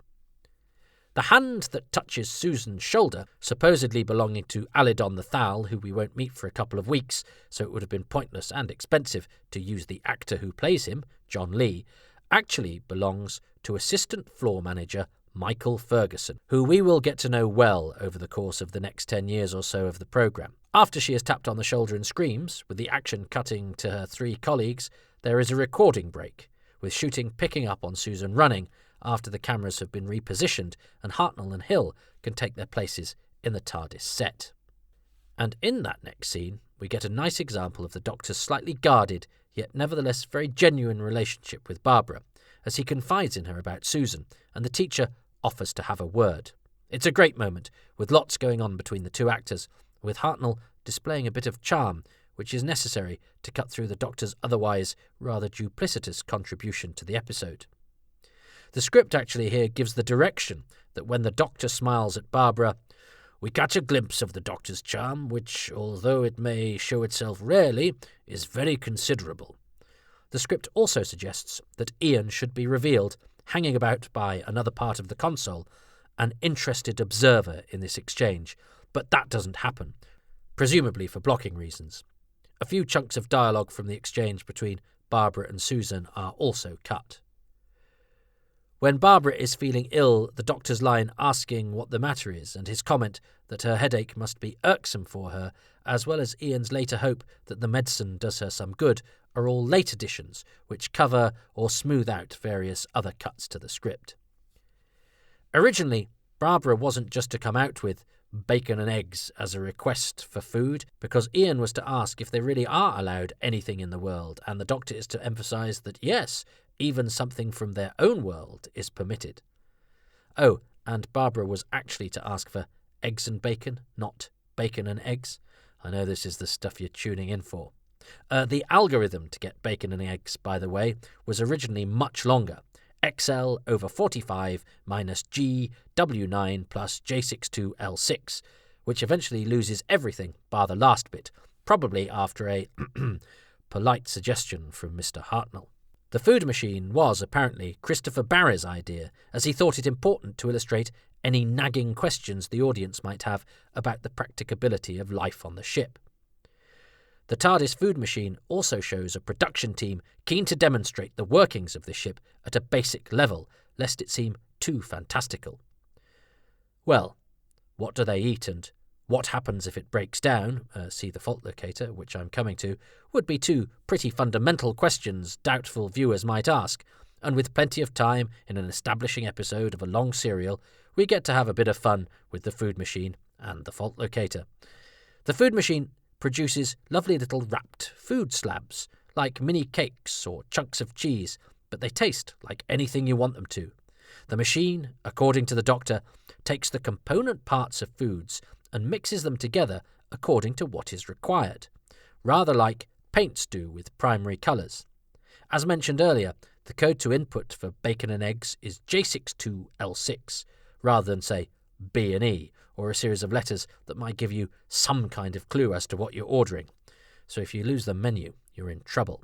The hand that touches Susan's shoulder, supposedly belonging to Alidon the Thal, who we won't meet for a couple of weeks, so it would have been pointless and expensive to use the actor who plays him, John Lee, actually belongs to assistant floor manager Michael Ferguson, who we will get to know well over the course of the next 10 years or so of the programme. After she is tapped on the shoulder and screams, with the action cutting to her 3 colleagues, there is a recording break, with shooting picking up on Susan running after the cameras have been repositioned and Hartnell and Hill can take their places in the TARDIS set. And in that next scene, we get a nice example of the Doctor's slightly guarded, yet nevertheless very genuine relationship with Barbara, as he confides in her about Susan, and the teacher offers to have a word. It's a great moment, with lots going on between the two actors, with Hartnell displaying a bit of charm, which is necessary to cut through the Doctor's otherwise rather duplicitous contribution to the episode. The script actually here gives the direction that when the Doctor smiles at Barbara, we catch a glimpse of the Doctor's charm, which, although it may show itself rarely, is very considerable. The script also suggests that Ian should be revealed, hanging about by another part of the console, an interested observer in this exchange, but that doesn't happen, presumably for blocking reasons. A few chunks of dialogue from the exchange between Barbara and Susan are also cut. When Barbara is feeling ill, the Doctor's line asking what the matter is, and his comment that her headache must be irksome for her, as well as Ian's later hope that the medicine does her some good, are all late additions which cover or smooth out various other cuts to the script. Originally, Barbara wasn't just to come out with bacon and eggs as a request for food, because Ian was to ask if they really are allowed anything in the world, and the Doctor is to emphasise that yes, even something from their own world is permitted. Oh, and Barbara was actually to ask for eggs and bacon, not bacon and eggs. I know this is the stuff you're tuning in for. The algorithm to get bacon and eggs, by the way, was originally much longer. XL over 45 minus G, W9 plus J62L6, which eventually loses everything bar the last bit, probably after a polite suggestion from Mr. Hartnell. The food machine was, apparently, Christopher Barry's idea, as he thought it important to illustrate any nagging questions the audience might have about the practicability of life on the ship. The TARDIS food machine also shows a production team keen to demonstrate the workings of the ship at a basic level, lest it seem too fantastical. Well, what do they eat and what happens if it breaks down, see the fault locator, which I'm coming to, would be 2 pretty fundamental questions doubtful viewers might ask, and with plenty of time in an establishing episode of a long serial, we get to have a bit of fun with the food machine and the fault locator. The food machine produces lovely little wrapped food slabs, like mini cakes or chunks of cheese, but they taste like anything you want them to. The machine, according to the Doctor, takes the component parts of foods and mixes them together according to what is required, rather like paints do with primary colours. As mentioned earlier, the code to input for bacon and eggs is J62L6, rather than, say, B and E, or a series of letters that might give you some kind of clue as to what you're ordering. So if you lose the menu, you're in trouble.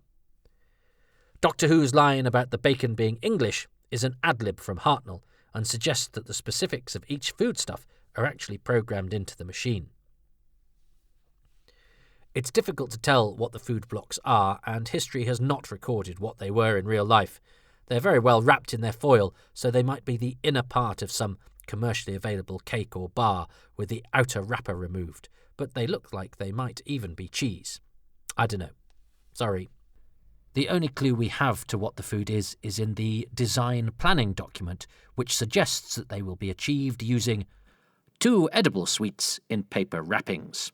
Doctor Who's line about the bacon being English is an ad-lib from Hartnell and suggests that the specifics of each foodstuff are actually programmed into the machine. It's difficult to tell what the food blocks are, and history has not recorded what they were in real life. They're very well wrapped in their foil, so they might be the inner part of some commercially available cake or bar with the outer wrapper removed, but they look like they might even be cheese. I don't know. Sorry. The only clue we have to what the food is in the design planning document, which suggests that they will be achieved using 2 edible sweets in paper wrappings.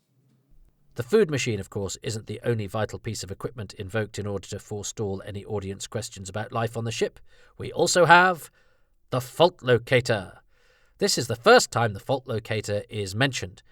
The food machine, of course, isn't the only vital piece of equipment invoked in order to forestall any audience questions about life on the ship. We also have the fault locator. This is the first time the fault locator is mentioned,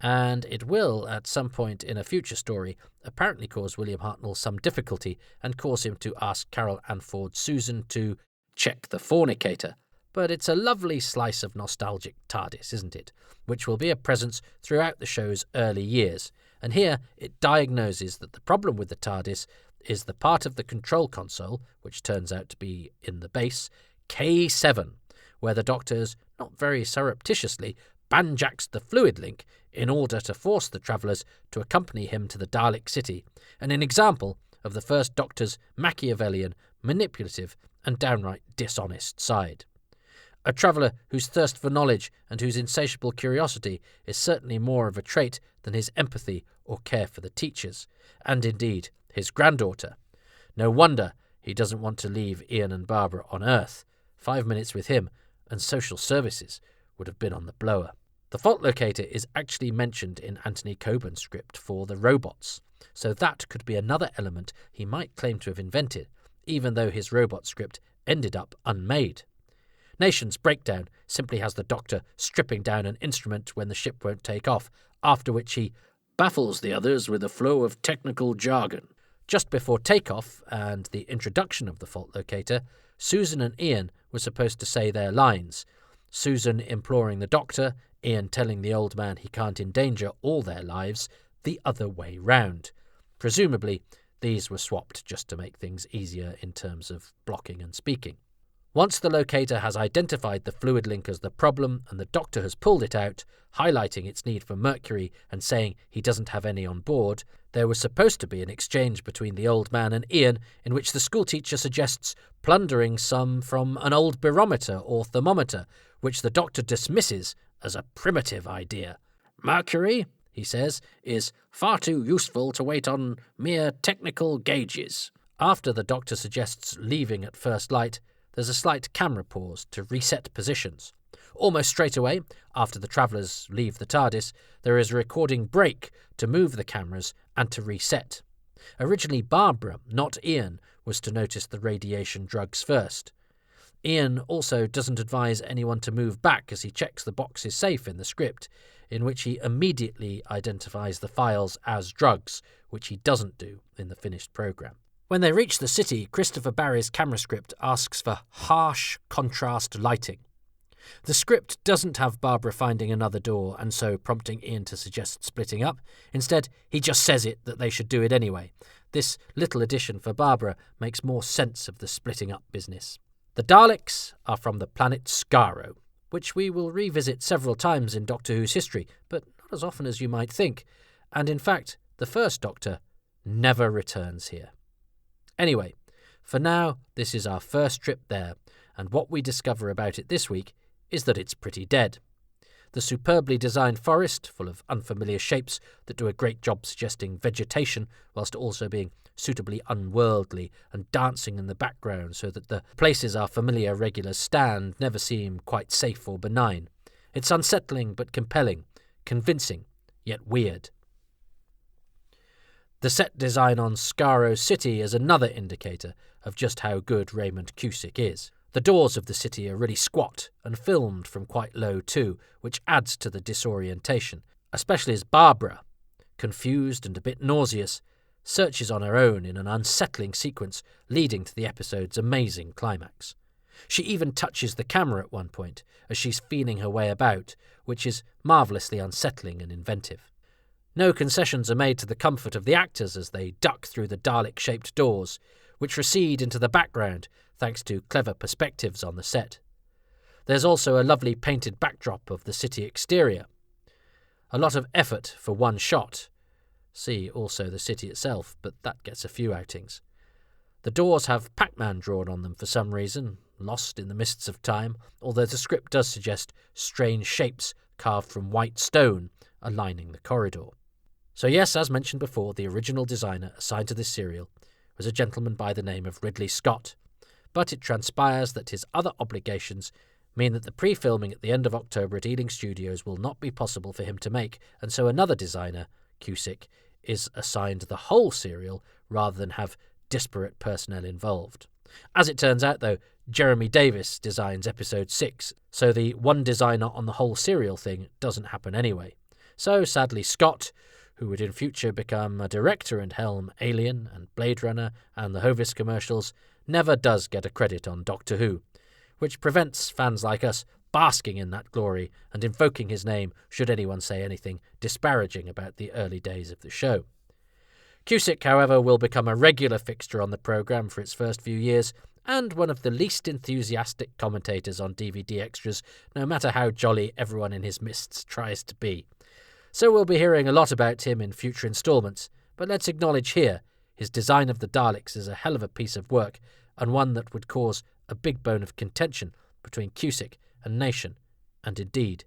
and it will, at some point in a future story, apparently cause William Hartnell some difficulty and cause him to ask Carol Ann Ford Susan to check the fornicator. But it's a lovely slice of nostalgic TARDIS, isn't it? Which will be a presence throughout the show's early years. And here it diagnoses that the problem with the TARDIS is the part of the control console, which turns out to be in the base, K7, where the Doctor's, not very surreptitiously, banjacks the fluid link in order to force the travellers to accompany him to the Dalek city, and an example of the first Doctor's Machiavellian, manipulative, and downright dishonest side. A traveller whose thirst for knowledge and whose insatiable curiosity is certainly more of a trait than his empathy or care for the teachers, and indeed his granddaughter. No wonder he doesn't want to leave Ian and Barbara on Earth. 5 minutes with him and social services would have been on the blower. The fault locator is actually mentioned in Anthony Coburn's script for the robots, so that could be another element he might claim to have invented, even though his robot script ended up unmade. Nation's Breakdown simply has the Doctor stripping down an instrument when the ship won't take off, after which he baffles the others with a flow of technical jargon. Just before takeoff and the introduction of the fault locator, Susan and Ian were supposed to say their lines, Susan imploring the Doctor, Ian telling the old man he can't endanger all their lives, the other way round. Presumably, these were swapped just to make things easier in terms of blocking and speaking. Once the locator has identified the fluid link as the problem and the Doctor has pulled it out, highlighting its need for mercury and saying he doesn't have any on board, there was supposed to be an exchange between the old man and Ian in which the schoolteacher suggests plundering some from an old barometer or thermometer, which the Doctor dismisses as a primitive idea. Mercury, he says, is far too useful to wait on mere technical gauges. After the Doctor suggests leaving at first light, there's a slight camera pause to reset positions. Almost straight away, after the travellers leave the TARDIS, there is a recording break to move the cameras and to reset. Originally Barbara, not Ian, was to notice the radiation drugs first. Ian also doesn't advise anyone to move back as he checks the box is safe in the script, in which he immediately identifies the files as drugs, which he doesn't do in the finished programme. When they reach the city, Christopher Barry's camera script asks for harsh contrast lighting. The script doesn't have Barbara finding another door and so prompting Ian to suggest splitting up. Instead, he just says that they should do it anyway. This little addition for Barbara makes more sense of the splitting up business. The Daleks are from the planet Skaro, which we will revisit several times in Doctor Who's history, but not as often as you might think. And in fact, the first Doctor never returns here. Anyway, for now, this is our first trip there, and what we discover about it this week is that it's pretty dead. The superbly designed forest, full of unfamiliar shapes that do a great job suggesting vegetation, whilst also being suitably unworldly and dancing in the background so that the places our familiar regulars stand never seem quite safe or benign. It's unsettling but compelling, convincing, yet weird. The set design on Skaro City is another indicator of just how good Raymond Cusick is. The doors of the city are really squat and filmed from quite low too, which adds to the disorientation, especially as Barbara, confused and a bit nauseous, searches on her own in an unsettling sequence leading to the episode's amazing climax. She even touches the camera at one point as she's feeling her way about, which is marvellously unsettling and inventive. No concessions are made to the comfort of the actors as they duck through the Dalek-shaped doors, which recede into the background thanks to clever perspectives on the set. There's also a lovely painted backdrop of the city exterior. A lot of effort for one shot. See also the city itself, but that gets a few outings. The doors have Pac-Man drawn on them for some reason, lost in the mists of time, although the script does suggest strange shapes carved from white stone are lining the corridor. So yes, as mentioned before, the original designer assigned to this serial was a gentleman by the name of Ridley Scott, but it transpires that his other obligations mean that the pre-filming at the end of October at Ealing Studios will not be possible for him to make, and so another designer, Cusick, is assigned the whole serial rather than have disparate personnel involved. As it turns out, though, Jeremy Davis designs episode 6, so the one designer on the whole serial thing doesn't happen anyway. So, sadly, Scott, who would in future become a director and helm Alien and Blade Runner and the Hovis commercials, never does get a credit on Doctor Who, which prevents fans like us basking in that glory and invoking his name should anyone say anything disparaging about the early days of the show. Cusick, however, will become a regular fixture on the programme for its first few years, and one of the least enthusiastic commentators on DVD extras, no matter how jolly everyone in his midst tries to be. So we'll be hearing a lot about him in future instalments, but let's acknowledge here his design of the Daleks is a hell of a piece of work, and one that would cause a big bone of contention between Cusick and Nation, and indeed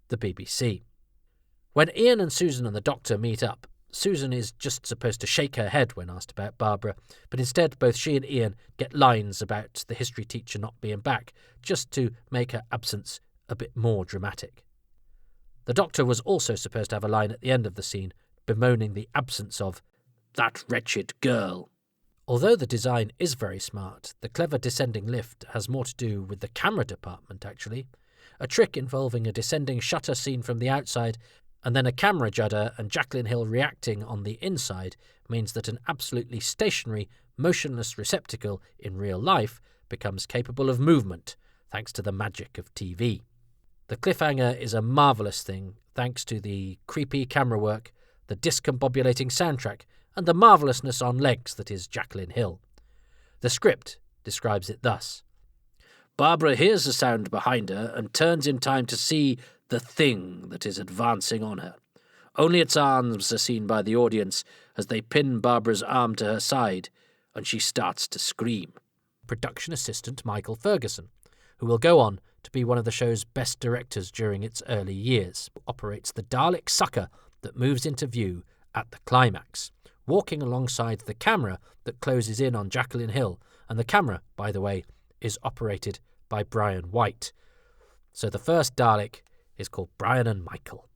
the BBC. When Ian and Susan and the Doctor meet up, Susan is just supposed to shake her head when asked about Barbara, but instead both she and Ian get lines about the history teacher not being back, just to make her absence a bit more dramatic. The Doctor was also supposed to have a line at the end of the scene bemoaning the absence of that wretched girl. Although the design is very smart, the clever descending lift has more to do with the camera department, actually. A trick involving a descending shutter seen from the outside and then a camera judder and Jacqueline Hill reacting on the inside means that an absolutely stationary, motionless receptacle in real life becomes capable of movement, thanks to the magic of TV. The cliffhanger is a marvellous thing, thanks to the creepy camera work, the discombobulating soundtrack, and the marvellousness on legs that is Jacqueline Hill. The script describes it thus. Barbara hears a sound behind her and turns in time to see the thing that is advancing on her. Only its arms are seen by the audience as they pin Barbara's arm to her side, and she starts to scream. Production assistant Michael Ferguson, who will go on to be one of the show's best directors during its early years, operates the Dalek sucker that moves into view at the climax, walking alongside the camera that closes in on Jacqueline Hill, and the camera, by the way, is operated by Brian White. So the first Dalek is called Brian and Michael.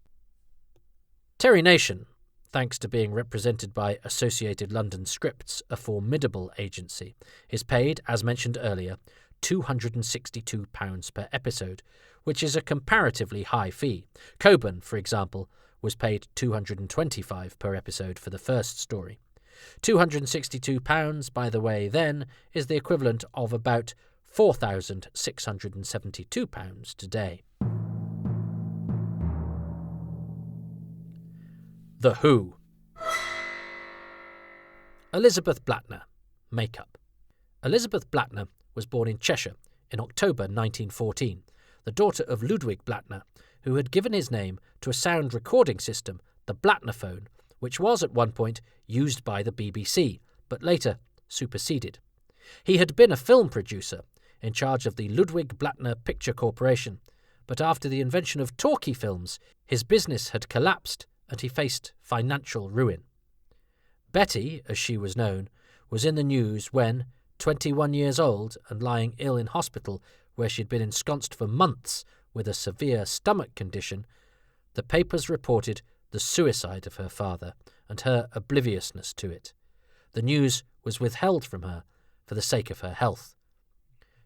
Terry Nation, thanks to being represented by Associated London Scripts, a formidable agency, is paid, as mentioned earlier, £262 per episode, which is a comparatively high fee. Coburn, for example, was paid £225 per episode for the first story. £262, by the way, then, is the equivalent of about £4,672 today. The Who. Elizabeth Blattner. Makeup. Elizabeth Blattner was born in Cheshire in October 1914, the daughter of Ludwig Blattner, who had given his name to a sound recording system, the Blattnerphone, which was at one point used by the BBC, but later superseded. He had been a film producer in charge of the Ludwig Blattner Picture Corporation, but after the invention of talkie films, his business had collapsed and he faced financial ruin. Betty, as she was known, was in the news when, 21 years old and lying ill in hospital where she'd been ensconced for months with a severe stomach condition, the papers reported the suicide of her father and her obliviousness to it. The news was withheld from her for the sake of her health.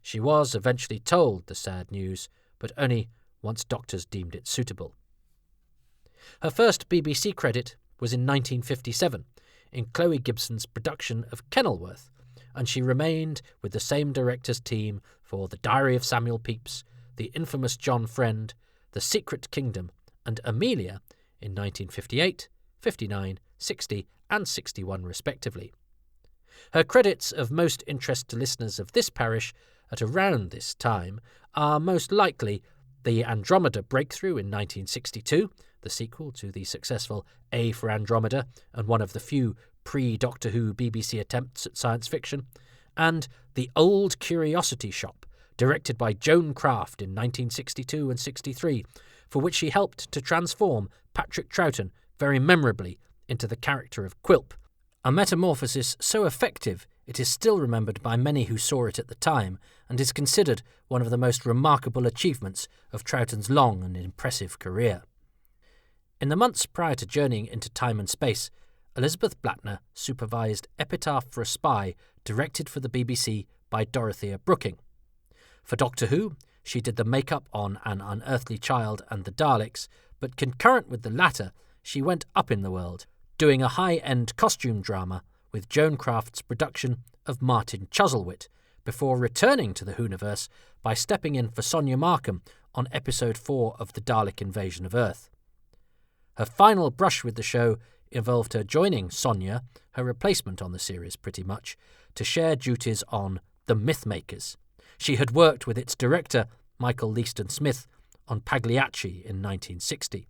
She was eventually told the sad news, but only once doctors deemed it suitable. Her first BBC credit was in 1957, in Chloe Gibson's production of Kenilworth, and she remained with the same director's team for The Diary of Samuel Pepys, The Infamous John Friend, The Secret Kingdom, and Amelia in 1958, 59, 60 and 61 respectively. Her credits of most interest to listeners of this parish at around this time are most likely the Andromeda breakthrough in 1962, the sequel to the successful A for Andromeda and one of the few pre-Doctor Who BBC attempts at science fiction, and The Old Curiosity Shop, directed by Joan Craft in 1962 and 63, for which she helped to transform Patrick Troughton very memorably into the character of Quilp, a metamorphosis so effective it is still remembered by many who saw it at the time and is considered one of the most remarkable achievements of Troughton's long and impressive career. In the months prior to journeying into time and space, Elizabeth Blattner supervised Epitaph for a Spy, directed for the BBC by Dorothea Brooking. For Doctor Who, she did the makeup on An Unearthly Child and the Daleks, but concurrent with the latter, she went up in the world, doing a high-end costume drama with Joan Craft's production of Martin Chuzzlewit, before returning to the Whoniverse by stepping in for Sonia Markham on episode 4 of The Dalek Invasion of Earth. Her final brush with the show involved her joining Sonia, her replacement on the series pretty much, to share duties on The Mythmakers. She had worked with its director, Michael Leaston Smith, on Pagliacci in 1960.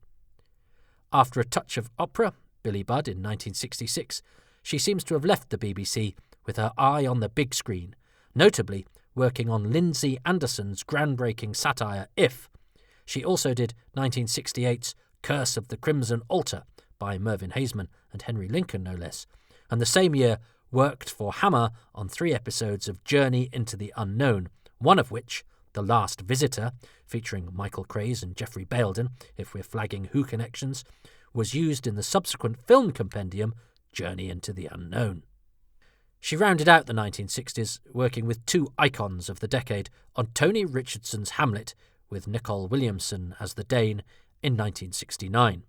After a touch of opera, Billy Budd in 1966, she seems to have left the BBC with her eye on the big screen, notably working on Lindsay Anderson's groundbreaking satire If. She also did 1968's Curse of the Crimson Altar by Mervyn Haseman and Henry Lincoln, no less, and the same year worked for Hammer on 3 episodes of Journey into the Unknown, one of which, The Last Visitor, featuring Michael Craze and Geoffrey Bayldon, if we're flagging Who connections, was used in the subsequent film compendium Journey into the Unknown. She rounded out the 1960s working with 2 icons of the decade on Tony Richardson's Hamlet, with Nicole Williamson as the Dane, in 1969.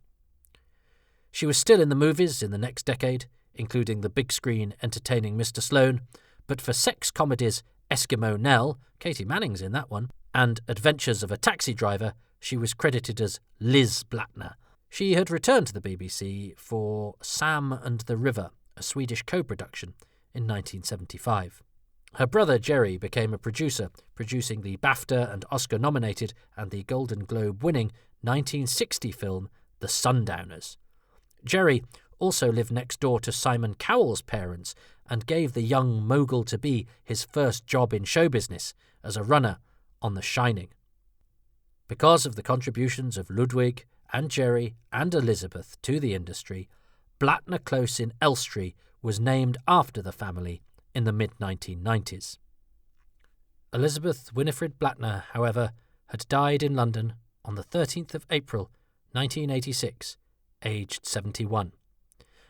She was still in the movies in the next decade, including the big screen entertaining Mr. Sloane, but for sex comedies Eskimo Nell, Katie Manning's in that one, and Adventures of a Taxi Driver, she was credited as Liz Blattner. She had returned to the BBC for Sam and the River, a Swedish co-production, in 1975. Her brother Jerry became a producer, producing the BAFTA and Oscar-nominated and the Golden Globe-winning 1960 film The Sundowners. Jerry also lived next door to Simon Cowell's parents and gave the young mogul-to-be his first job in show business as a runner on The Shining. Because of the contributions of Ludwig and Jerry and Elizabeth to the industry, Blattner Close in Elstree was named after the family in the mid-1990s. Elizabeth Winifred Blattner, however, had died in London on the 13th of April 1986, aged 71,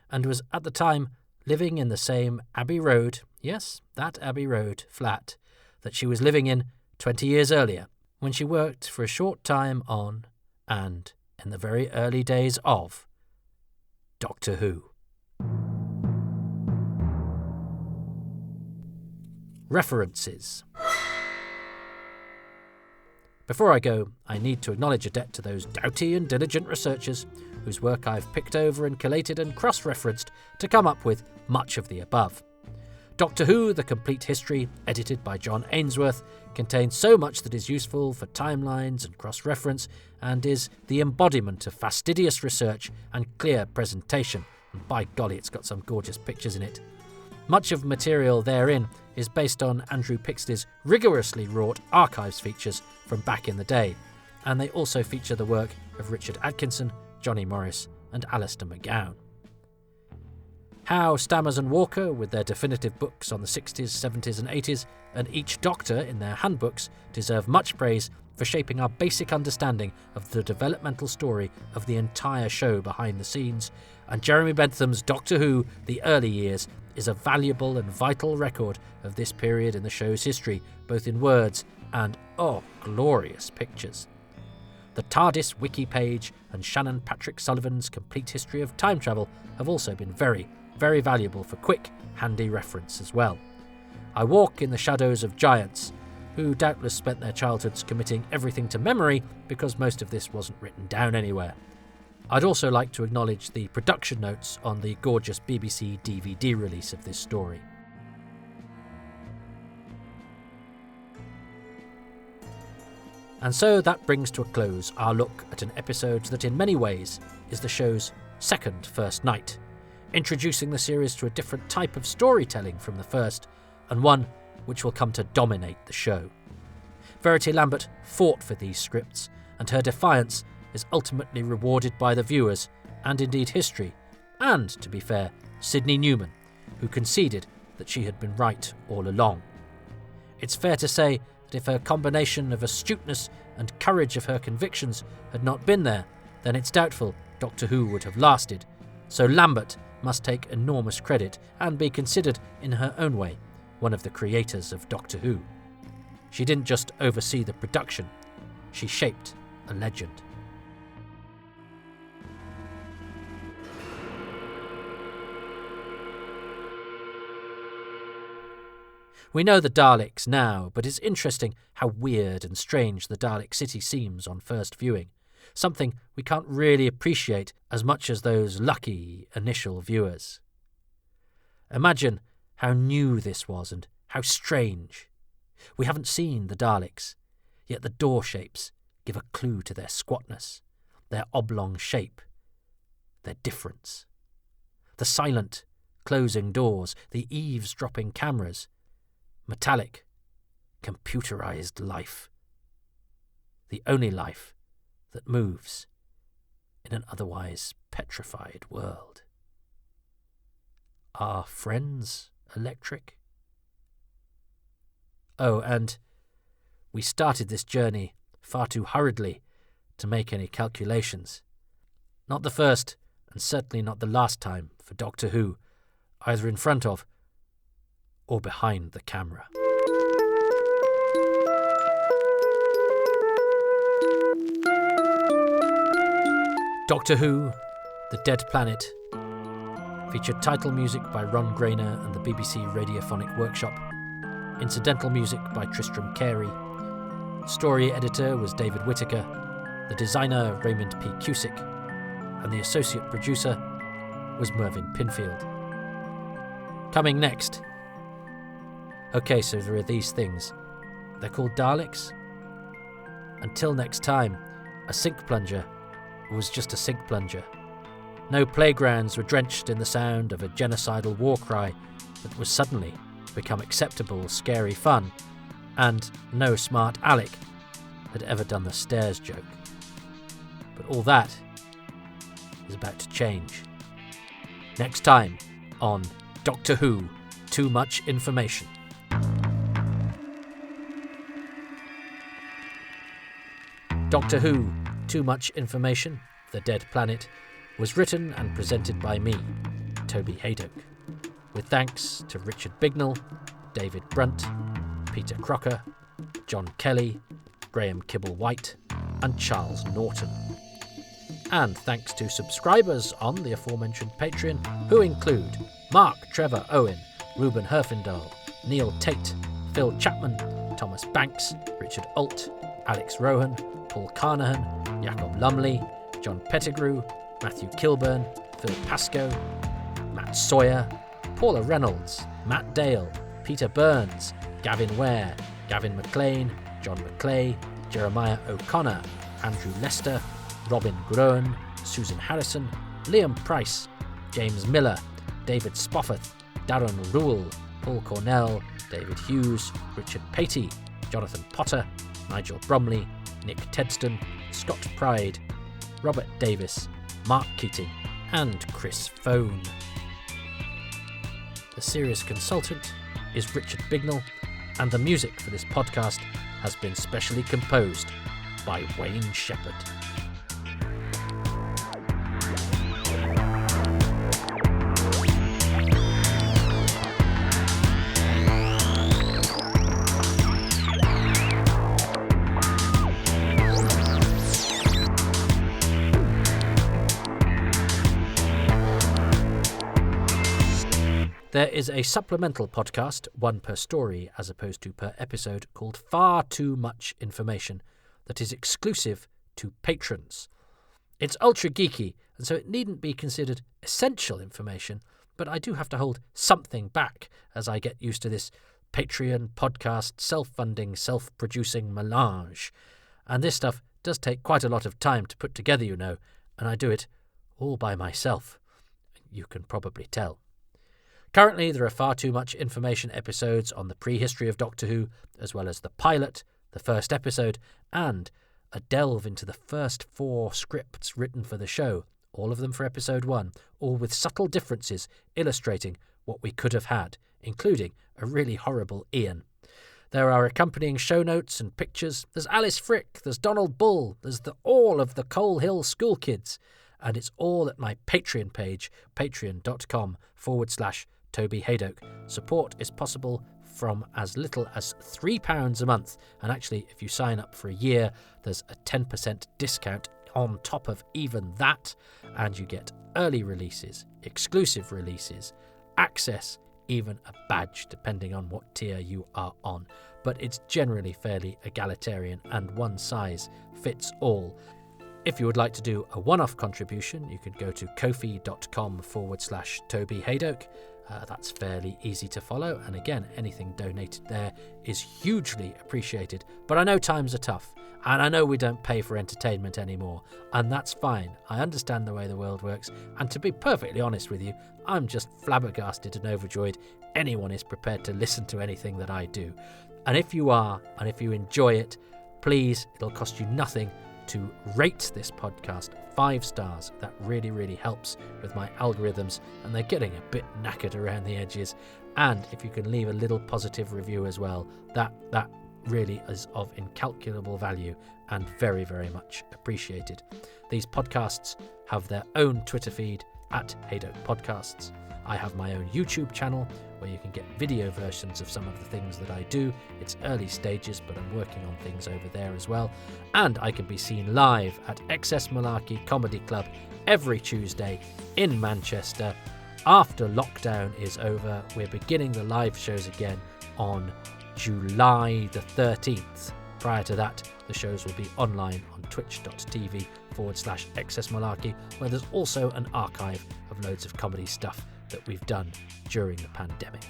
and was at the time living in the same Abbey Road, yes, that Abbey Road flat, that she was living in 20 years earlier, when she worked for a short time on, and in the very early days of, Doctor Who. References. Before I go, I need to acknowledge a debt to those doughty and diligent researchers whose work I've picked over and collated and cross-referenced to come up with much of the above. Doctor Who, The Complete History, edited by John Ainsworth, contains so much that is useful for timelines and cross-reference and is the embodiment of fastidious research and clear presentation. And by golly, it's got some gorgeous pictures in it. Much of material therein is based on Andrew Pixley's rigorously wrought archives features from back in the day, and they also feature the work of Richard Atkinson, Johnny Morris and Alistair McGowan. Howe, Stammers and Walker, with their definitive books on the 60s, 70s and 80s, and each Doctor in their handbooks, deserve much praise for shaping our basic understanding of the developmental story of the entire show behind the scenes, and Jeremy Bentham's Doctor Who, The Early Years, is a valuable and vital record of this period in the show's history, both in words and, glorious pictures. The TARDIS wiki page and Shannon Patrick Sullivan's Complete History of Time Travel have also been very, very valuable for quick, handy reference as well. I walk in the shadows of giants, who doubtless spent their childhoods committing everything to memory because most of this wasn't written down anywhere. I'd also like to acknowledge the production notes on the gorgeous BBC DVD release of this story. And so that brings to a close our look at an episode that in many ways is the show's second first night, introducing the series to a different type of storytelling from the first, and one which will come to dominate the show. Verity Lambert fought for these scripts, and her defiance is ultimately rewarded by the viewers, and indeed history, and, to be fair, Sydney Newman, who conceded that she had been right all along. It's fair to say that if her combination of astuteness and courage of her convictions had not been there, then it's doubtful Doctor Who would have lasted, so Lambert must take enormous credit and be considered, in her own way, one of the creators of Doctor Who. She didn't just oversee the production, she shaped a legend. We know the Daleks now, but it's interesting how weird and strange the Dalek city seems on first viewing, something we can't really appreciate as much as those lucky initial viewers. Imagine how new this was and how strange. We haven't seen the Daleks, yet the door shapes give a clue to their squatness, their oblong shape, their difference. The silent, closing doors, the eavesdropping cameras, metallic, computerized life. The only life that moves in an otherwise petrified world. Are friends electric? Oh, and we started this journey far too hurriedly to make any calculations. Not the first, and certainly not the last time for Doctor Who, either in front of or behind the camera. Doctor Who, The Dead Planet, featured title music by Ron Grainer and the BBC Radiophonic Workshop, incidental music by Tristram Carey, story editor was David Whittaker, the designer Raymond P. Cusick, and the associate producer was Mervyn Pinfield. Coming next. Okay, so there are these things. They're called Daleks. Until next time, a sink plunger was just a sink plunger. No playgrounds were drenched in the sound of a genocidal war cry that was suddenly become acceptable, scary fun, and no smart Alec had ever done the stairs joke. But all that is about to change. Next time on Doctor Who, Too Much Information. Doctor Who, Too Much Information, The Dead Planet, was written and presented by me, Toby Hadoke, with thanks to Richard Bignell, David Brunt, Peter Crocker, John Kelly, Graham Kibble-White, and Charles Norton. And thanks to subscribers on the aforementioned Patreon, who include Mark Trevor Owen, Ruben Herfindahl, Neil Tate, Phil Chapman, Thomas Banks, Richard Alt, Alex Rohan, Paul Carnahan, Jacob Lumley, John Pettigrew, Matthew Kilburn, Phil Pascoe, Matt Sawyer, Paula Reynolds, Matt Dale, Peter Burns, Gavin Ware, Gavin McLean, John McClay, Jeremiah O'Connor, Andrew Lester, Robin Groen, Susan Harrison, Liam Price, James Miller, David Spofford, Darren Rule, Paul Cornell, David Hughes, Richard Patey, Jonathan Potter, Nigel Bromley, Nick Tedston, Scott Pride, Robert Davis, Mark Keating, and Chris Phone. The series consultant is Richard Bignell, and the music for this podcast has been specially composed by Wayne Shepherd. There is a supplemental podcast, one per story as opposed to per episode, called Far Too Much Information, that is exclusive to patrons. It's ultra geeky, and so it needn't be considered essential information, but I do have to hold something back as I get used to this Patreon podcast self-funding, self-producing melange. And this stuff does take quite a lot of time to put together, you know, and I do it all by myself. You can probably tell. Currently, there are Far Too Much Information episodes on the prehistory of Doctor Who, as well as the pilot, the first episode, and a delve into the first 4 scripts written for the show, all of them for episode 1, all with subtle differences illustrating what we could have had, including a really horrible Ian. There are accompanying show notes and pictures. There's Alice Frick, there's Donald Bull, there's all of the Coal Hill school kids, and it's all at my Patreon page, patreon.com/Toby Hadoke. Support is possible from as little as £3 a month, and actually, if you sign up for a year, there's a 10% discount on top of even that, and you get early releases, exclusive releases, access, even a badge, depending on what tier you are on. But it's generally fairly egalitarian, and one size fits all. If you would like to do a one-off contribution, you could go to ko-fi.com/Toby Hadoke. That's fairly easy to follow, and again, anything donated there is hugely appreciated. But I know times are tough, and I know we don't pay for entertainment anymore, and that's fine. I understand the way the world works, and to be perfectly honest with you, I'm just flabbergasted and overjoyed anyone is prepared to listen to anything that I do. And if you are, and if you enjoy it, please, it'll cost you nothing to rate this podcast 5 stars. That really, really helps with my algorithms, and they're getting a bit knackered around the edges. And if you can leave a little positive review as well, that really is of incalculable value and very, very much appreciated. These podcasts have their own Twitter feed at Hadoke Podcasts. I have my own YouTube channel where you can get video versions of some of the things that I do. It's early stages, but I'm working on things over there as well. And I can be seen live at Excess Malarkey Comedy Club every Tuesday in Manchester. After lockdown is over, we're beginning the live shows again on July the 13th. Prior to that, the shows will be online on twitch.tv/Excess Malarkey, where there's also an archive of loads of comedy stuff that we've done during the pandemic.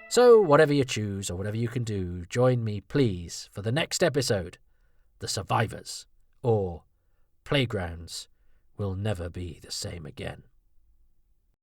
So, whatever you choose or whatever you can do, join me, please, for the next episode, The Survivors, or Playgrounds Will Never Be the Same Again.